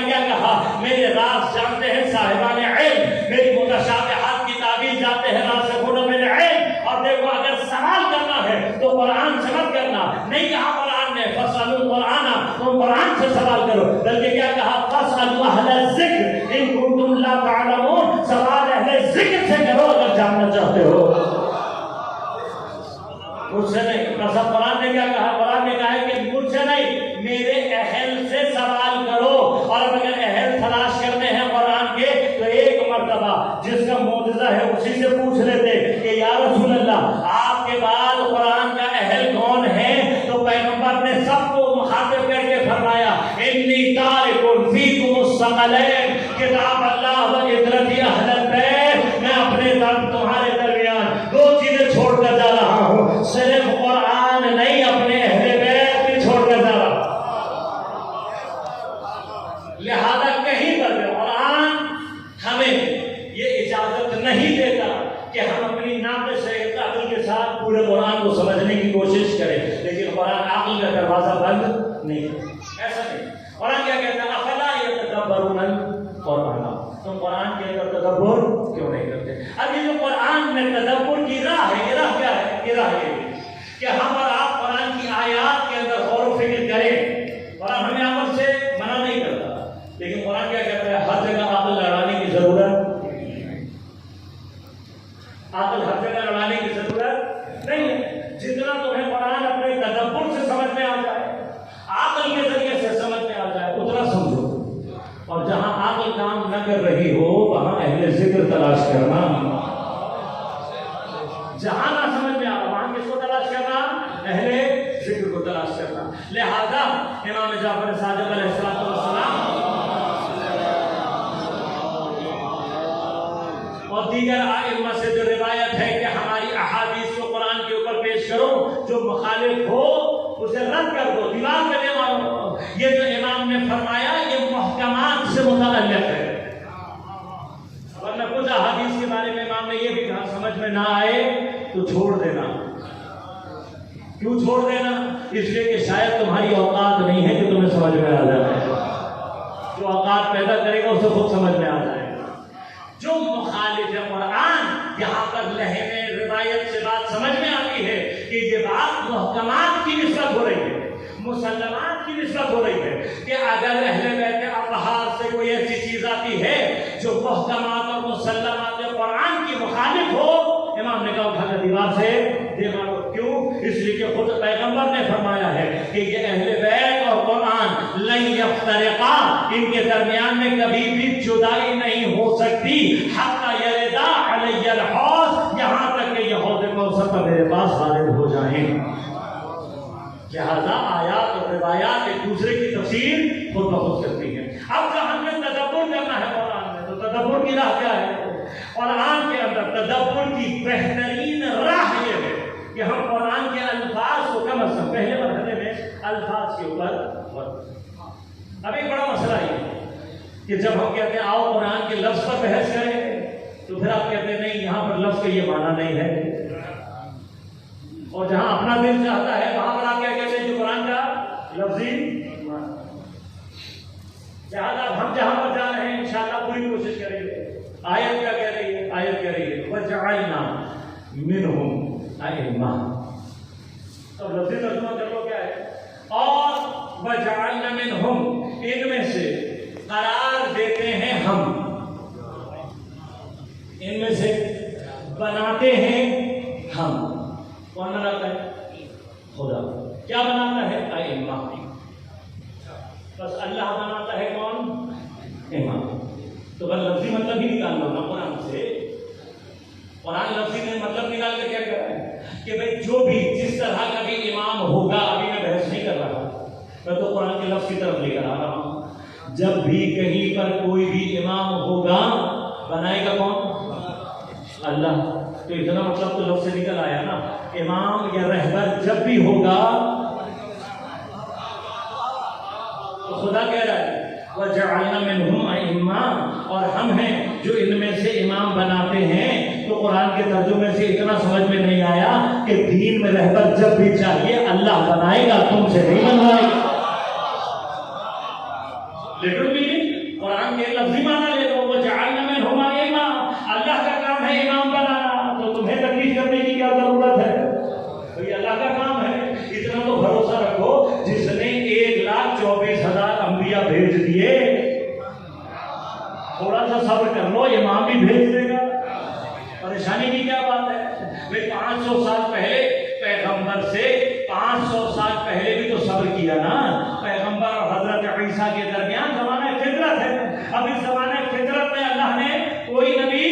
[SPEAKER 1] کیا کہا؟ میرے راز جانتے ہیں صاحبان علم، میری متشابہات کی تعبیر جانتے ہیں راسخون فی العلم۔ اور دیکھو، اگر سوال کرنا ہے تو قرآن سے مت کرنا، نہیں کہا قرآن نے فاسألوا القرآن، تم قرآن سے سوال کرو، بلکہ کیا کہا؟ فاسألوا اہل الذکر ان کنتم لا تعلمون، سوال اہل ذکر سے کرو اگر جاننا چاہتے ہو، مجھ سے نہیں۔ قسم، قرآن نے کیا کہا؟ قرآن نے کہا ہے کہ مجھ سے نہیں، میرے اہل سے سوال کرو، اور اگر اہل تلاش کرتے ہیں قرآن کے تو ایک مرتبہ جس کا معجزہ ہے اسی سے پوچھ لیتے کہ یا رسول اللہ آپ کے بعد قرآن کا اہل کون ہے؟ تو پیغمبر نے سب کو مخاطب کر کے فرمایا انی تارک فیکم الثقلین، کتاب اللہ و عترتی اہل البیت، میں اپنے تمہارے درمیان دو چیزیں چھوڑ کر جا رہا ہوں، صرف قرآن نہیں، اپنے اہل بیت بھی چھوڑ کر جا رہا ہوں۔ لہذا کہیں پر بھی قرآن ہمیں یہ اجازت نہیں دیتا کہ ہم اپنی ناقص عقل کے ساتھ پورے قرآن کو سمجھنے کی کوشش کریں، لیکن قرآن عقل کا دروازہ بند نہیں ہے، ایسا نہیں۔ قرآن کیا کہتا ہے؟ افلا یتدبرون القرآن، تم قرآن کے اندر تدبر کیوں نہیں کرتے؟ اب یہ جو قرآن میں تدبر کی راہ ہے، یہ راہ کیا ہے؟ یہ راہ یہ ہے کہ ہم اور آپ قرآن کی آیات کے اندر غور و فکر کریں۔ قرآن ہمیں عمل سے منع نہیں کرتا، لیکن قرآن کیا کہتا ہے؟ ہر جگہ عقل لڑانے کی ضرورت، عقل ہر جگہ لڑانے کی ضرورت نہیں ہے۔ جتنا تمہیں قرآن اپنے تدبر سے سمجھ میں آ جائے، عقل کے ذریعے سے سمجھ میں آ جائے، اتنا سمجھو، اور جہاں عقل کام نہ کر رہی ہو وہاں اہل ذکر تلاش کرنا، جہاں نہ سمجھ میں آ رہا وہاں کس کو تلاش کرنا؟ اہل ذکر کو تلاش کرنا۔ لہذا امام جعفر صادق علیہ السلام اور دیگر ائمہ سے جو روایت ہے کہ ہماری احادیث کو قرآن کے اوپر پیش کرو، جو مخالف ہو اسے رد کر دو، دیوار پہ لے مارو، یہ جو امام نے فرمایا یہ محکمات سے متعلق ہے۔ ورنہ کچھ احادیث کے بارے میں امام نے یہ بھی کہا سمجھ میں نہ آئے تو چھوڑ دینا۔ کیوں چھوڑ دینا؟ اس لیے کہ شاید تمہاری اوقات نہیں ہے کہ تمہیں سمجھ میں آ جائے، جو اوقات پیدا کرے گا اسے خود سمجھ میں آ جائے گا۔ جو مخالف قرآن یہاں پر لہنے روایت سے بات سمجھ میں آتی ہے کہ یہ بات محکمات کی نسبت ہو رہی ہے، مسلمات کی نسبت ہو رہی ہے، کہ اگر اہل بیت اطہار سے کوئی ایسی چیز آتی ہے جو محکمات اور مسلمات قرآن کی مخالف ہو، امام نے کہا اٹھا کر دیوار سے دے مارو۔ کیوں؟ اس لیے کہ خود پیغمبر نے فرمایا ہے کہ یہ اہل بیت اور قرآن لن یفترقا، ان کے درمیان میں کبھی بھی جدائی نہیں ہو سکتی، حتی یردا علی الحوض، یہاں تک کہ یہ حوض کوثر پر میرے پاس حاضر ہو جائیں۔ لہذا آیات اور روایات ایک دوسرے کی تفسیر خود بخود کرتی ہیں۔ اب جو ہم نے تدبر کرنا ہے قرآن میں، تو تدبر کی راہ کیا ہے؟ قرآن کے اندر تدبر کی بہترین راہ یہ ہے کہ ہم قرآن کے الفاظ کو کم از کم پہلے مرحلے الفاظ کے اوپر اب ایک بڑا مسئلہ ہے کہ جب ہم کہتے ہیں آؤ قرآن کے لفظ پر بحث کریں تو پھر آپ کہتے ہیں نہیں یہاں پر لفظ کا یہ معنی نہیں ہے، اور جہاں اپنا دل چاہتا ہے وہاں پر آپ کیا کہتے ہیں جو قرآن کا لفظی لہٰذا ہم جہاں پر جا رہے ہیں انشاءاللہ پوری کوشش کریں گے۔ آیت کیا کہہ رہی ہے؟ آیت کہہ رہی ہے وَجَعَلْنَا مِنْهُمْ أَئِمَّةً، تو لفظی ترجمہ کر لو کیا ہے، اور وَجَعَلْنَا مِنْهُمْ، ان میں سے قرار دیتے ہیں ہم، ان میں سے بناتے ہیں ہم۔ کون بناتا ہے؟ خدا۔ کیا بناتا ہے؟ ائمہ۔ بس اللہ بناتا ہے کون؟ امام۔ تو بس لفظی مطلب ہی نکال لو نا قرآن سے۔ قرآن لفظی نے مطلب نکال کے کیا کر رہا ہے کہ بھئی جو بھی جس طرح کا بھی امام ہوگا، ابھی میں بحث نہیں کر رہا، میں تو قرآن کے لفظ کی طرف لے کر آ رہا ہوں۔ جب بھی کہیں پر کوئی بھی امام ہوگا بنائے گا کون؟ اللہ۔ تو اتنا مطلب تو لفظ سے نکل آیا نا، امام یا رہبر جب بھی ہوگا تو خدا کہہ رہا ہے وَجَعَلْنَا مِنْهُمْ أَئِمَّةً، اور ہم ہیں جو ان میں سے امام بناتے ہیں۔ تو قرآن کے ترجمے سے اتنا سمجھ میں نہیں آیا کہ دین میں رہبر جب بھی چاہیے اللہ بنائے گا، تم سے نہیں بنوائے گا۔ لیکن بھی قرآن کے لفظی معنی لے لو وَجَعَلْنَا مِنْهُمْ أَئِمَّةً، اللہ کا کام ہے امام بنانا، تو تمہیں تکلیف کرنے کی کیا ضرورت ہے؟ بھئی اللہ کا کام ہے۔ اتنا تو بھروسہ رکھو جس نے 1,24,000 انبیاء بھیج دیے، تھوڑا سا صبر کر لو، امام بھی بھیج دے گا۔ پریشانی کی کیا بات ہے؟ بھئی 500 سال پہلے پیغمبر سے 500 سال پہلے بھی تو صبر کیا نا۔ پیغمبر اور حضرت عیسیٰ کے درمیان زمانہ فطرت ہے۔ اب اس زمانہ فطرت میں اللہ نے کوئی نبی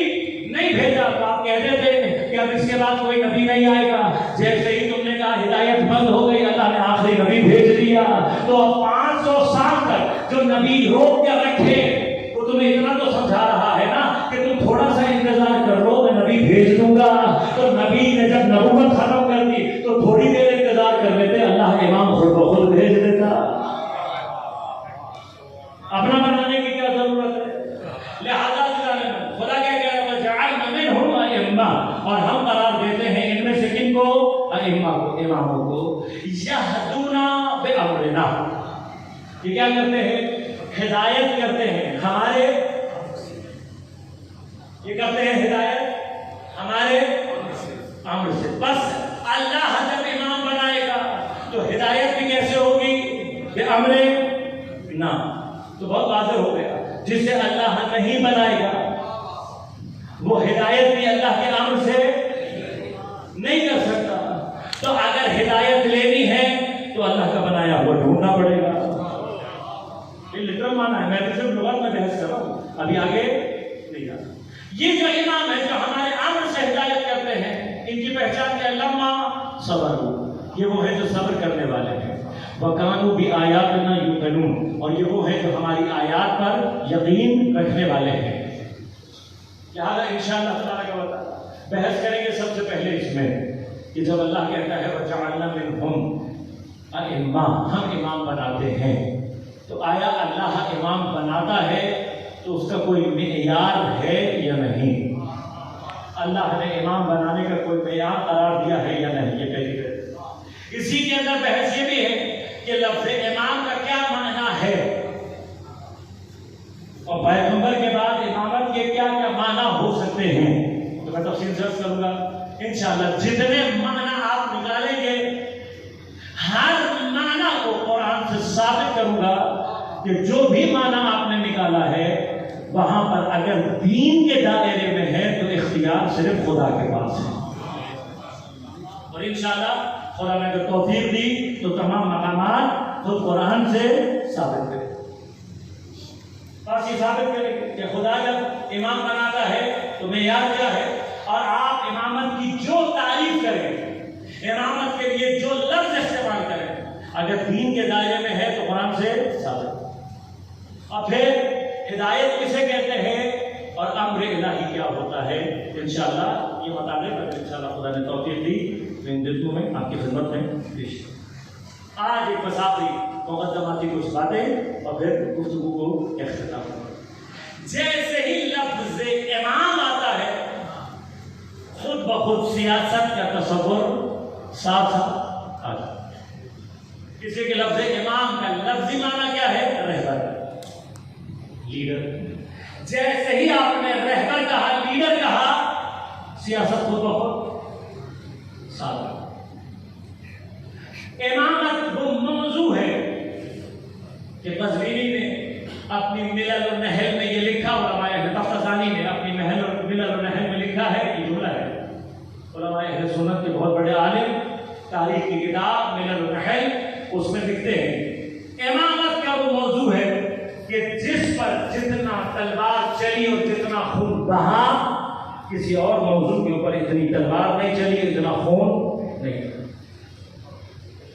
[SPEAKER 1] نہیں بھیجا، تو آپ کہتے تھے کہ اب اس کے بعد کوئی نبی نہیں آئے گا۔ جیسے ہی تم نے کہا ہدایت بند ہو گئی، اللہ نے آخری نبی بھیج دیا۔ تو اب 500 سال تک جو نبی روک کے رکھے وہ تمہیں اتنا تو سمجھا رہا ہے نا کہ تم تھوڑا سا انتظار کر لو، میں نبی بھیج دوں گا۔ تو نبی نے جب نبوت ختم کر دی تو تھوڑی دیر انتظار کر لیتے، اللہ امام خود بخود بھیج دیتا۔ اپنا بنانے کی کیا ضرورت ہے؟ لہذا خدا کیا کہہ رہا ہے وَجَعَلْنَا مِنْهُمْ أَئِمَّةً، اور ہم قرار دیتے ہیں ان میں سے کن کو؟ ائمہ کو، اماموں کو۔ يَهْدُونَ بِأَمْرِنَا، یہ کیا کرتے ہیں؟ ہدایت کرتے ہیں ہمارے، یہ کرتے ہیں ہدایت ہمارے امر سے۔ بس اللہ جب امام بنائے گا تو ہدایت بھی کیسے ہوگی؟ بِأَمْرِنَا۔ تو بہت واضح ہو گیا، جسے اللہ نہیں بنائے گا وہ ہدایت بھی اللہ کے امر سے نہیں کر سکتا۔ تو اگر ہدایت لینی ہے تو اللہ کا بنایا ہوا ڈھونڈنا پڑے گا۔ یہ لٹرل معنی ہے، میں تو صرف لغت میں بحث کر رہا ہوں، ابھی آگے نہیں جانا۔ یہ جو امام ہے جو ہمارے امر سے ہدایت کرتے ہیں، ان کی پہچان کیا؟ لما صبروا، یہ وہ ہے جو صبر کرنے والے ہیں۔ وَكَانُوا بِآيَاتِنَا يُوقِنُونَ، اور یہ وہ ہے جو ہماری آیات پر یقین رکھنے والے ہیں۔ لہٰذا انشاءاللہ تبارک و تعالیٰ بحث کریں گے سب سے پہلے اس میں کہ جب اللہ کہتا ہے وَجَعَلْنَا مِنْهُمْ أَئِمَّةً، ہم امام بناتے ہیں، تو آیا اللہ امام بناتا ہے تو اس کا کوئی معیار ہے یا نہیں؟ اللہ نے امام بنانے کا کوئی معیار قرار دیا ہے یا نہیں؟ یہ پہلی بات۔ اسی کے اندر بحث یہ بھی ہے کہ لفظ امام کا کیا معنی ہے، اور پیغمبر کے بعد امامت کے کیا کیا معنی ہو سکتے ہیں، تو میں تفصیل سے عرض کروں گا انشاءاللہ۔ جتنے معنی آپ نکالیں گے ہر معنی کو قرآن سے ثابت کروں گا کہ جو بھی معنی آپ نے نکالا ہے وہاں پر اگر دین کے دائرے میں ہے تو اختیار صرف خدا کے پاس ہے، اور انشاءاللہ خدا نے اگر توفیق دی تو تمام مقامات خود قرآن سے ثابت کریں۔ بس یہ ثابت کریں گے کہ خدا جب امام بناتا ہے تو معیار کیا ہے، اور آپ امامت کی جو تعریف کریں، امامت کے لیے جو لفظ استعمال کریں، اگر دین کے دائرے میں ہے تو قرآن سے ثابت۔ اور پھر ہدایت کسے کہتے ہیں اور امر الہی کیا ہوتا ہے، انشاءاللہ یہ بتا دیں۔ انشاءاللہ خدا نے توفیق دی، ان دلوں میں آپ کی خدمت میں پیش آج ایک مسافری مقدماتی کچھ باتیں اور پھر گفتگو کو اختتام کریں۔ جیسے ہی لفظ امام آتا ہے خود بخود سیاست کا تصور ساتھ ساتھ آ جاتا ہے۔ کسی کے لفظ امام کا لفظی معنی کیا ہے؟ رہبر، لیڈر۔ جیسے ہی آپ نے رہبر کہا، لیڈر کہا، سیاست خود بخود ساتھ آ۔ امامت وہ موضوع ہے کہ قزوینی نے اپنی ملل و نحل میں یہ لکھا، علماء تفتزانی نے اپنی ملل و نحل میں لکھا ہے، یہ جملہ ہے علماء اہل سنت کے بہت بڑے عالم، تاریخ کی کتاب ملل و نحل، اس میں لکھتے ہیں امامت کا وہ موضوع ہے کہ جس پر جتنا تلوار چلی اور جتنا خون بہا، کسی اور موضوع کے اوپر اتنی تلوار نہیں چلی، اتنا خون نہیں۔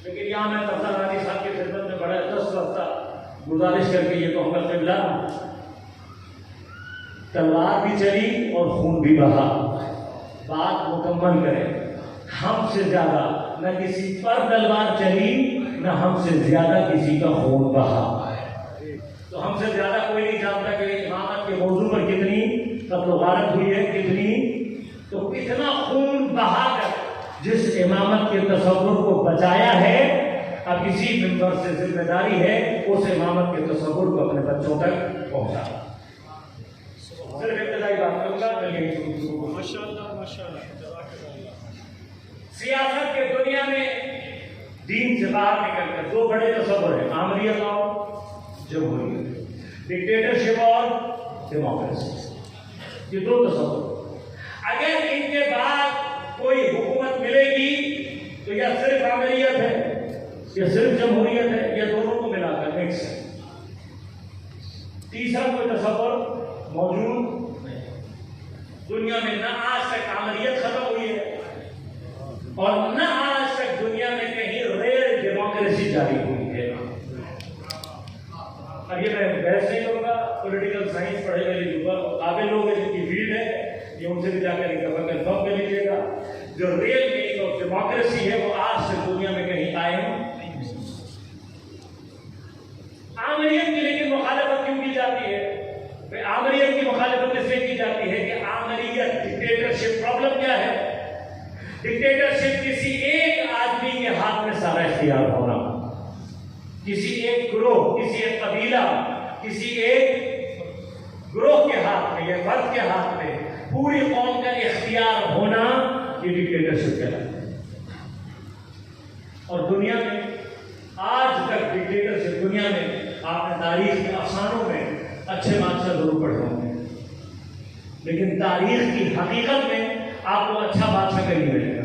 [SPEAKER 1] لیکن یہاں میں تفتزانی صاحب کی خدمت میں بڑا دست رفتہ گزارش کر کے یہ کہوں گا قبلہ، تلوار بھی چلی اور خون بھی بہا، بات مکمل کریں۔ ہم سے زیادہ نہ کسی پر تلوار چلی، نہ ہم سے زیادہ کسی کا خون بہا۔ تو ہم سے زیادہ کوئی نہیں جانتا کہ امامت کے موضوع پر کتنی قتل و غارت ہوئی ہے، کتنی، تو اتنا خون بہا کر جس امامت کے تصور کو بچایا ہے، اب اسی منبر سے ذمہ داری ہے اس امامت کے تصور کو اپنے بچوں تک پہنچا۔ صرف ابتدائی بات کروں گا، سیاست کے دنیا میں دین سے باہر نکل کر دو بڑے تصور ہیں، آمریت اور جمہوریت، ڈکٹیٹرشپ اور ڈیموکریسی، یہ دو تصور۔ اگر ان کے بعد کوئی حکومت ملے گی تو یا صرف آمریت ہے یا صرف جمہوریت ہے، یا دونوں کو ملا کر مکس ہے، تیسرا کوئی تصور موجود نہیں۔ دنیا میں نہ آج تک آمریت ختم ہوئی ہے اور نہ آج تک دنیا میں کہیں ریئل ڈیموکریسی جاری ہوئی ہے۔ اب یہ میں بحث نہیں کروں گا، پولیٹیکل سائنس پڑھے ہوئے جو قابل لوگ ہیں جن کی فیلڈ ہے، یہ ان سے بھی جا کر کنفرم کر لیجیے گا۔ جو ریئل میننگ آف ڈیموکریسی ہے وہ آج سے دنیا میں کہیں قائم نہیں۔ آمریت کی لیکن مخالفت کیوں کی جاتی ہے؟ آمریت کی مخالفت اس لیے کی جاتی ہے کہ آمریت ڈکٹیٹرشپ پرابلم کیا ہے؟ ڈکٹیٹرشپ کسی ایک آدمی کے ہاتھ میں سارا اختیار ہونا، کسی ایک گروہ، کسی ایک قبیلہ، کسی ایک گروہ کے ہاتھ میں یا فرد کے ہاتھ میں پوری قوم کا اختیار ہونا، یہ ڈکٹیٹرشپ کہلاتا ہے۔ اور دنیا میں آج تک ڈکٹیٹرشپ، دنیا میں آپ نے تاریخ کے افسانوں میں اچھے بادشاہ ضرور پڑھے ہوں گے، لیکن تاریخ کی حقیقت میں آپ کو اچھا بادشاہ کہیں ملے گا۔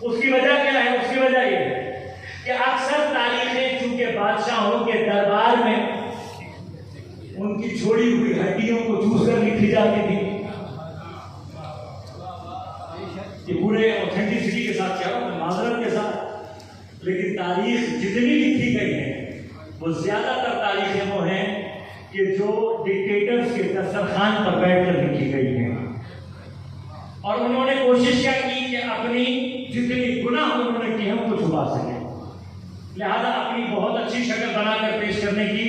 [SPEAKER 1] اس کی وجہ کیا ہے؟ اس کی وجہ یہ ہے کہ اکثر تاریخیں چونکہ بادشاہوں کے دربار میں ان کی چھوڑی ہوئی ہڈیوں کو چوس کر لکھی جاتی تھی، یہ پورے اوتھینٹسٹی کے ساتھ کیا ہوں معذرت کے ساتھ، لیکن تاریخ جتنی لکھی گئی ہے وہ زیادہ تر تاریخیں وہ ہیں کہ جو ڈکٹیٹرز کے دسترخوان پر بیٹھ کر لکھی گئی ہیں، اور انہوں نے کوشش کیا کی کہ اپنی جتنی گناہ انہوں نے کی ہیں ان کو چھپا سکیں، لہذا اپنی بہت اچھی شکل بنا کر پیش کرنے کی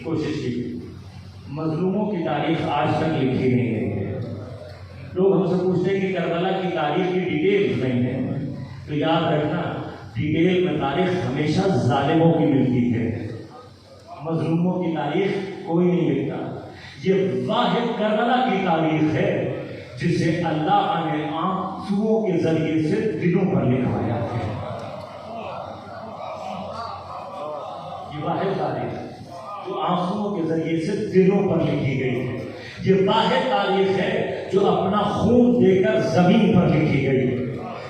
[SPEAKER 1] کوشش کی۔ مظلوموں کی تاریخ آج تک لکھی نہیں گئی ہے۔ لوگ ہم سے پوچھتے ہیں کہ کربلا کی تاریخ کی ڈیٹیل نہیں ہے، تو یاد رکھنا ڈیٹیل میں تاریخ ہمیشہ ظالموں کی ملتی ہے، مظلوموں کی تاریخ کوئی نہیں لکھتا۔ یہ واحد کربلا کی تاریخ ہے جسے اللہ نے آنسوؤں کے ذریعے سے دلوں پر لکھوایا ہے۔ یہ واحد تاریخ جو آنسوؤں کے ذریعے سے دلوں پر لکھی گئی ہے، یہ واحد تاریخ ہے جو اپنا خون دے کر زمین پر لکھی گئی ہے۔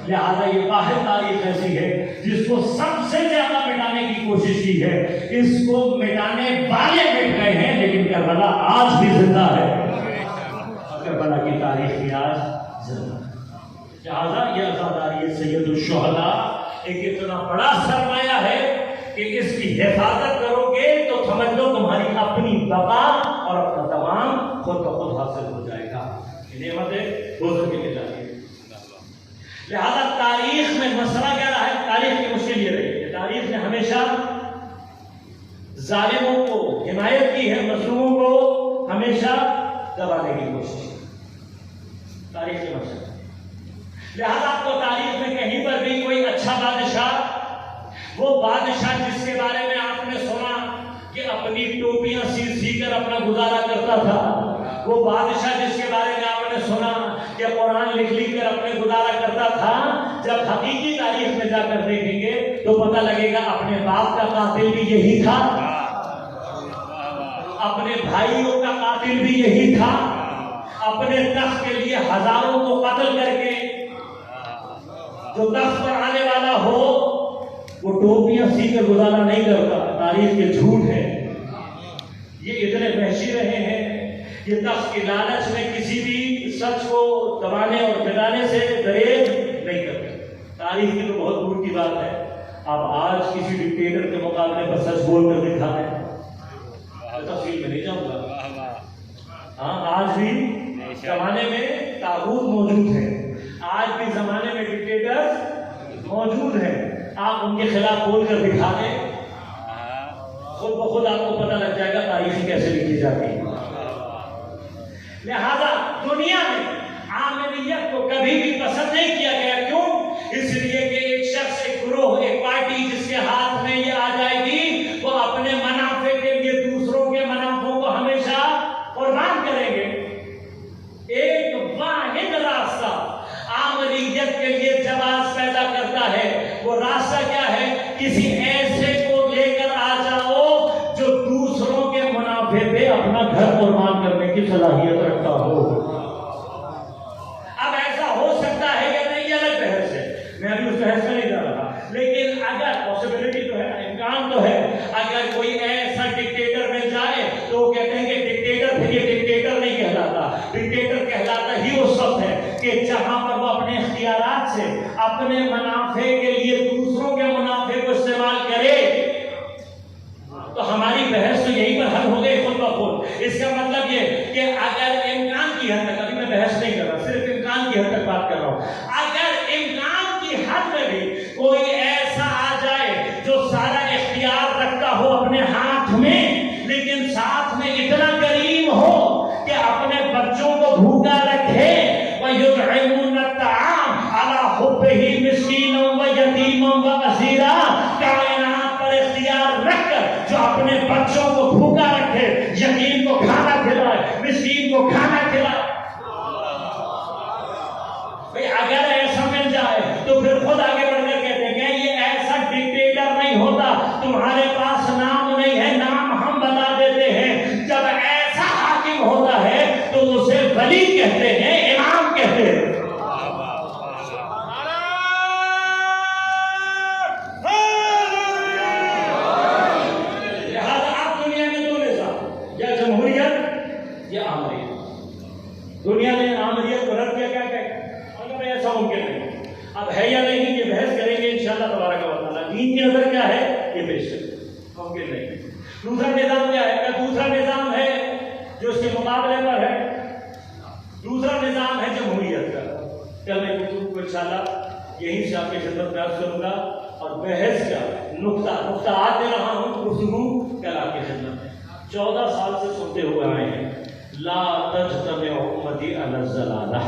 [SPEAKER 1] لہذا یہ واحد تاریخ ایسی ہے جس کو سب سے زیادہ مٹانے کی کوشش کی ہے، اس کو مٹانے والے مٹ گئے ہیں، لیکن کربلا آج بھی زندہ ہے، کربلا کی تاریخ بھی آج زندہ ہے۔ لہذا یہ عزاداری سید الشہداء ایک اتنا بڑا سرمایہ ہے کہ اس کی حفاظت کرو گے تو سمجھ لو تمہاری اپنی بقا اور اپنا تمام خود بخود حاصل ہو جائے گا۔ یہ نعمت بزرگ کی جاتی ہے۔ لہذا تاریخ میں مسئلہ کیا رہا ہے؟ تاریخ کی مشکل یہ رہی دبانے کی کوشش، تاریخ کی مشق۔ لہذا آپ کو تاریخ میں کہیں پر بھی کوئی اچھا بادشاہ، وہ بادشاہ جس کے بارے میں آپ نے سنا کہ اپنی ٹوپیاں سی کر اپنا گزارا کرتا تھا، وہ بادشاہ جس کے بارے میں آپ نے سنا کہ قرآن لکھ کر اپنے گزارا کرتا تھا، جب حقیقی تاریخ میں جا کر دیکھیں گے تو پتہ لگے گا اپنے باپ کا قاتل بھی یہی تھا، اپنے بھائیوں کا قاتل بھی یہی تھا، اپنے تخت کے لیے ہزاروں کو قتل کر کے جو تخت پر آنے والا ہو وہ ٹوپیاں سی کر گزارا نہیں کرتا۔ تاریخ کے جھوٹ ہے، یہ اتنے وحشی رہے ہیں، یہ تخت کی لالچ میں کسی بھی سچ کو دبانے اور مٹانے سے گریز نہیں کرتے۔ تاریخ کی تو بہت دور کی بات ہے، آپ آج کسی ڈکٹیٹر کے مقابلے پر سچ بول کر دکھا دیں، تفصیل میں نہیں جاؤں گا۔ ہاں، آج بھی زمانے میں طاغوت موجود ہے، آج بھی زمانے میں ڈکٹیٹر موجود ہیں، آپ ان کے خلاف بول کر دکھا دیں، خود بخود آپ کو پتہ لگ جائے گا تاریخ کیسے لکھی جاتی ہے۔ لہذا دنیا میں عامریت کو کبھی بھی پسند نہیں کیا گیا، کیوں؟ اس لیے کہ ایک شخص، ایک گروہ، ایک پارٹی جس کے ہاتھ میں یہ آ جائے گی، وہ اپنے منافع کے لیے دوسروں کے منافعوں کو ہمیشہ قربان کریں گے۔ ایک واحد راستہ عامریت کے لیے جواز پیدا کرتا ہے، وہ راستہ کیا ہے؟ کسی ایسے کو لے کر آ جاؤ جو دوسروں کے منافع پہ اپنا گھر قربان کرنے کی صلاحیت رکھتا ہو۔ اب ایسا ہو سکتا ہے یا نہیں، یہ الگ بحث ہے، میں ابھی اس بحث میں نہیں جا رہا، لیکن اگر پاسبلٹی تو ہے، امکان تو ہے، اگر کوئی ایسا ڈکٹیٹر میں جائے تو وہ کہتے ہیں کہ ڈکٹیٹر، پھر یہ ڈکٹیٹر نہیں کہلاتا، ڈکٹیٹر کہلاتا ہی اس وقت ہے کہ جہاں پر وہ اپنے اختیارات سے اپنے منافع کے لیے دوسروں کے منافع کو استعمال کرے۔ تو ہماری بحث تو یہیں پر حل ہو گئی خود بخود۔ اس کا مطلب یہ کہ اگر امکان کی حد تک، ابھی میں بحث نہیں کر رہا، صرف امکان کی حد تک بات کر رہا ہوں، اگر امکان کی حد میں بھی کوئی ایسا آ جائے جو سارا اختیار رکھتا ہو اپنے ہاتھ میں، لیکن ساتھ میں اتنا کریم ہو کہ اپنے بچوں کو بھوکا رکھے، وَيُطْعِمُونَ الطَّعَامَ عَلَىٰ حُبِّهِ مِسْكِينًا وَيَتِيمًا وَأَسِيرًا، کائنات پر اختیار رکھ کر جو اپنے بچوں کو بھوکا رکھے، یتیم کو کھانا کھلائے، مسکین کو کھانا کھلائے۔ بھئی اگر ایسا مل جائے تو پھر خود آگے بڑھ کر کہتے ہیں کہ یہ ایسا ڈکٹیٹر نہیں ہوتا، تمہارے پاس نام نہیں ہے، نام ہم بتا دیتے ہیں۔ جب ایسا حاکم ہوتا ہے تو اسے ولی کہتے ہیں، امام کہتے ہیں۔ لہذا اب دنیا میں دو نظام، یا جمہوریت یا آمریت۔ دنیا نے آمریت کو رد کیا، کیا کہ ایسا ممکن نہیں، اب ہے یا نہیں یہ بحث کریں گے انشاءاللہ تبارک و تعالیٰ۔ دین کی نظر کیا ہے یہ پیش کریں، ممکن نہیں۔ دوسرا نظام کیا ہے؟ دوسرا نظام ہے جو اس کے مقابلے پر ہے، دوسرا نظام ہے جمہوریت کا۔ کل میں گفتگو کو انشاءاللہ یہیں سے آپ کی خدمت میں عرض کروں گا، اور بحث کا نقطہ دے رہا ہوں، گفتگو کل آپ کی خدمت میں 14 سال سے سنتے ہوئے آئے ہیں، لا تجتمع امتی علی الضلالہ۔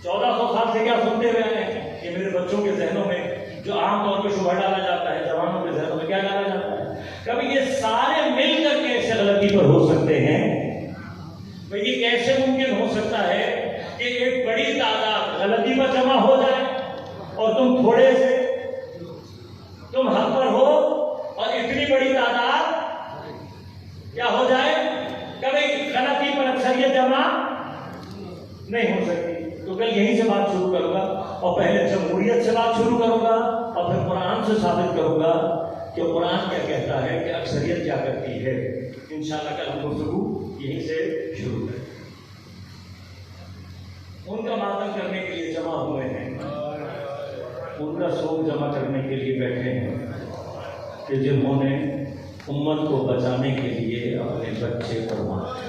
[SPEAKER 1] 1400 سال سے کیا سنتے ہوئے آئے ہیں؟ یہ میرے بچوں کے ذہنوں میں جو عام طور پہ شبہ ڈالا جاتا ہے، جوانوں کے ذہنوں میں کیا ڈالا جاتا ہے؟ کبھی یہ سارے مل کر کیسے غلطی پر ہو سکتے ہیں؟ یہ کیسے ممکن ہو سکتا ہے کہ ایک بڑی تعداد غلطی پر جمع ہو جائے اور تم تھوڑے سے تم حق پر ہو، اور اتنی بڑی تعداد کیا ہو جائے؟ کبھی غلطی پر اکثریت جمع نہیں ہو سکتی۔ تو کل یہیں سے بات شروع کروں گا، اور پہلے جمہوریت سے بات شروع کروں گا، اور پھر قرآن سے ثابت کروں گا کہ قرآن کیا کہتا ہے کہ اکثریت کیا کرتی ہے۔ انشاءاللہ کل ہم گفتگو یہیں سے شروع کریں۔ ان کا ماتم کرنے کے لیے جمع ہوئے ہیں، ان کا سوگ جمع کرنے کے لیے بیٹھے ہیں، کہ جنہوں نے امت کو بچانے کے لیے اپنے بچے قربان کیے۔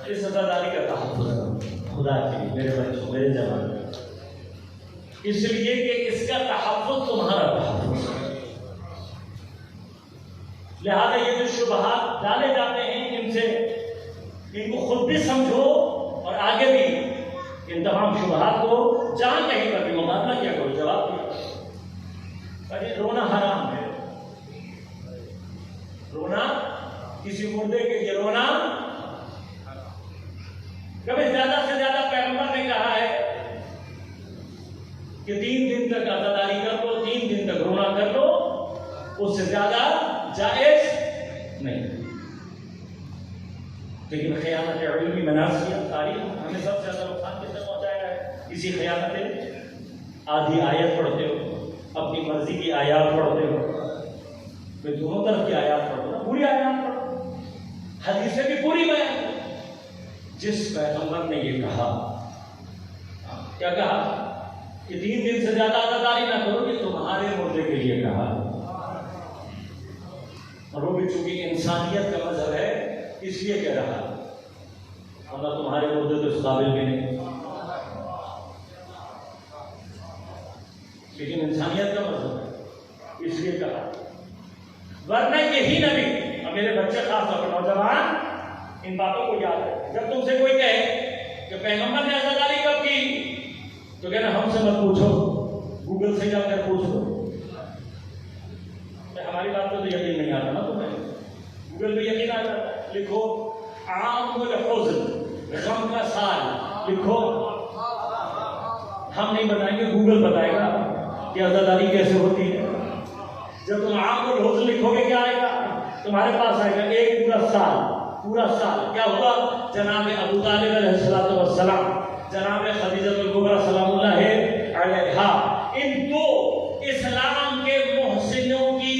[SPEAKER 1] اس عزاداری کا تحفظ خدا کے لیے، میرے بچوں، میرے جوان، اس لیے کہ اس کا تحفظ تمہارا تحفظ ہے۔ لہذا یہ جو شبہات ڈالے جاتے ہیں ان کو خود بھی سمجھو اور آگے بھی ان تمام شبہات کو جہاں کہیں پر بھی مقابلہ کیا کرو، جواب دیا کرو۔ رونا حرام ہے، رونا کسی مردے کے لیے رونا، کبھی زیادہ سے زیادہ پیغمبر نے کہا ہے کہ 3 دن تک عزاداری کر لو، 3 دن تک رونا کر لو، اس سے زیادہ جائز نہیں۔ لیکن خیانت علمی مناسیہ تاریخ ہمیں سب سے زیادہ نقصان کس نے پہنچایا ہے؟ اسی خیانت، آدھی آیت پڑھتے ہو، اپنی مرضی کی آیات پڑھتے ہو، میں دونوں طرف کی آیات پڑھو نا، پوری آیات پڑھو، حدیثیں بھی پوری بیان کرو۔ جس پیغمبر نے یہ کہا، کیا کہا کہ 3 دن سے زیادہ عزاداری نہ کرو، یہ تمہارے مردے کے لیے کہا، اور وہ بھی چونکہ انسانیت کا مذہب ہے اس لیے کہہ رہا، ورنہ تمہارے مردے تو اس قابل بھی نہیں، لیکن انسانیت کا مذہب ہے اس لیے کہا۔ ورنہ یہی نبی، اور میرے بچے خاص طور پر نوجوان ان باتوں کو یاد رکھیں، جب تم سے کوئی کہے کہ پیغمبر نے عزاداری کب کی، تو کہنا ہم سے مت پوچھو، گوگل سے جا کر پوچھ لو۔ ہماری بات پہ تو یقین نہیں آتا نا تمہیں، گوگل پہ یقین آ جاتا ہے، لکھو عام الحزن، غم کا سال لکھو، ہم نہیں بتائیں گے، گوگل بتائے گا کہ عزاداری کیسے ہوتی ہے۔ جب تم عام الحزن لکھو گے کیا آئے گا؟ تمہارے پاس آئے گا ایک پورا سال کیا ہوا؟ جناب ابو طالب علیہ السلام، جناب خدیجہ الکبریٰ سلام اللہ علیہا، ان دو اسلام کے محسنوں کی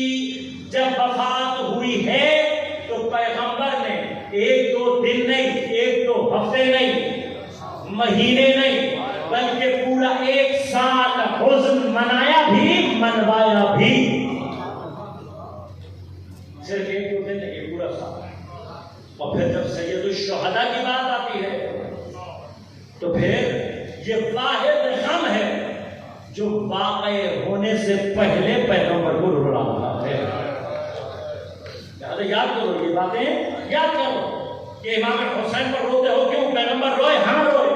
[SPEAKER 1] جب وفات ہوئی ہے تو پیغمبر نے 1-2 دن نہیں، 1-2 ہفتے نہیں، مہینے نہیں، بلکہ پورا 1 سال حزن منایا بھی، منوایا بھی، صرف 1-2 دن نہیں، پورا سال۔ اور پھر جب سید الشہداء کی بات آتی ہے تو پھر یہ واحد غم ہے جو واقع ہونے سے پہلے پیغمبر کو رو رہا ہے۔ لہٰذا یاد کرو، یہ باتیں یاد کرو کہ امام حسین پر روتے ہو کیوں؟ پیغمبر روئے، ہم روئے،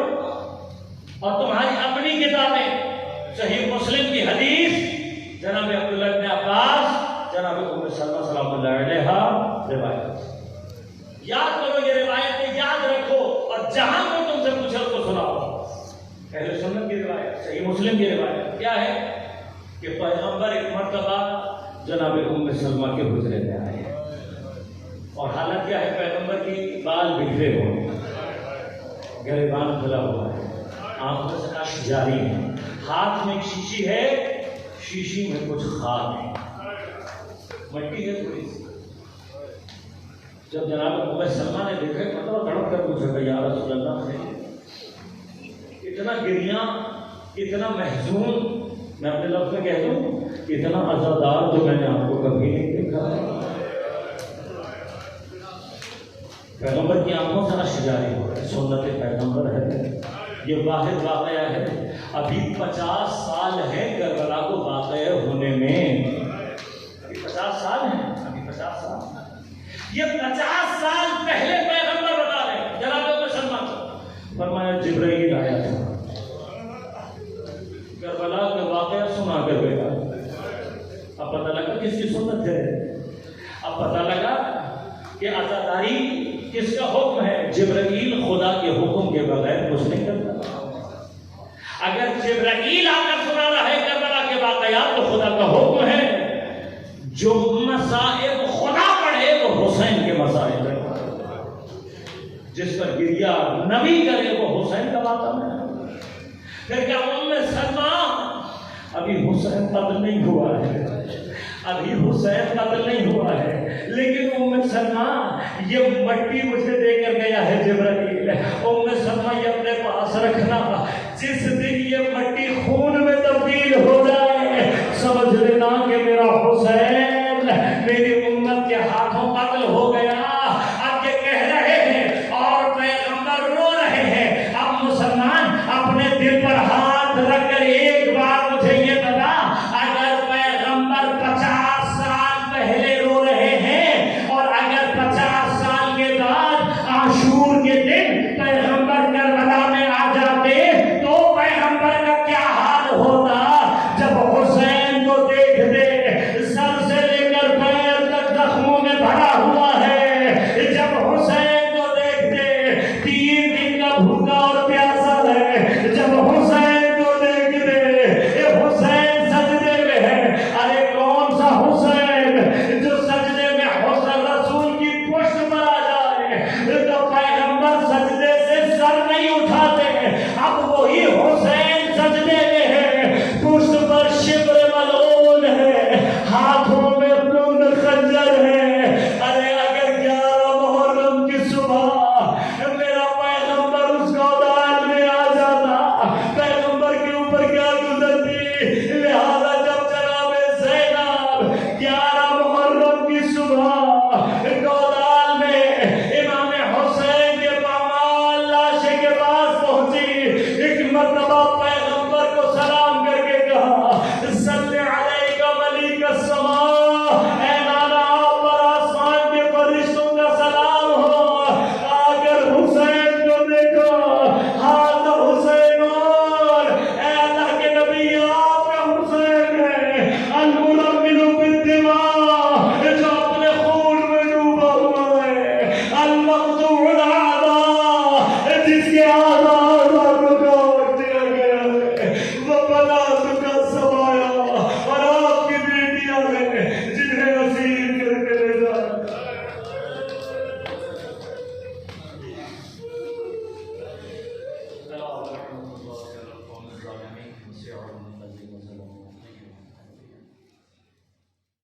[SPEAKER 1] اور تمہاری اپنی کتابیں، صحیح مسلم کی حدیث، جناب عبداللہ بن عباس، جناب ام سلمہ سلام اللہ علیہا روایت، یاد کرو، یہ روایتیں یاد رکھو، اور جہاں کوئی تم سے پوچھے اس کو سناؤ۔ اہل سنت کی روایت، صحیح مسلم کی روایت کیا ہے کہ پیغمبر ایک مرتبہ جناب ام سلمہ کے حجرے میں آئے، اور حالت کیا ہے؟ پیغمبر کی بال بکھرے ہوئے، گریبان کھلا ہوا ہے، آنکھوں سے اشک جاری ہے، ہاتھ میں ایک شیشی ہے، شیشی میں کچھ خاک ہے، مٹی ہے تھوڑی سی۔ جب جناب ام سلمہ نے دیکھا، مطلب دھڑک کر پوچھا کہ یا رسول اللہ، اتنا گریاں، اتنا محزون، میں اپنے لفظ میں کہہ دوں، اتنا عزادار تو میں نے آپ کو کبھی نہیں دیکھا۔ پیغمبر کی آنکھوں سے اشک جاری ہو رہا ہے، سنت پیغمبر ہے، یہ واحد واقعہ ہے۔ ابھی 50 سال ہے کربلا کو واقع ہونے میں، ابھی 50 سال ہیں، ابھی 50 سال، یہ 50 سال پہلے پیغمبر بتا رہے ہیں۔ جناب ام سلمہ فرمایا جبرائیل آیا تھا، کربلا کا واقعہ سنا کر گیا، اب پتہ لگا کس کی سنت ہے، اب پتہ لگا کہ عزاداری کس کا حکم ہے۔ جبرائیل خدا کے حکم کے بغیر کچھ نہیں کرتا، اگر جبرائیل آ کر سنا رہا ہے کربلا کے واقعات تو خدا کا حکم ہے، جو مصائب خدا پڑھے وہ حسین کے مصائب ہے، جس پر گریہ نبی کرے وہ حسین کا ماتم ہے۔ پھر کیا ام سلمہ، ابھی حسین قتل نہیں ہوا ہے، ابھی حسین قتل نہیں ہوا ہے، لیکن ام سلمہ یہ مٹی مجھے دے کر گیا ہے جبرائیل، ام سلمہ یہ اپنے پاس رکھنا، جس دن یہ مٹی خون میں تبدیل ہو جائے سمجھ لینا کہ میرا حسین میری امت کے ہاتھوں قتل ہو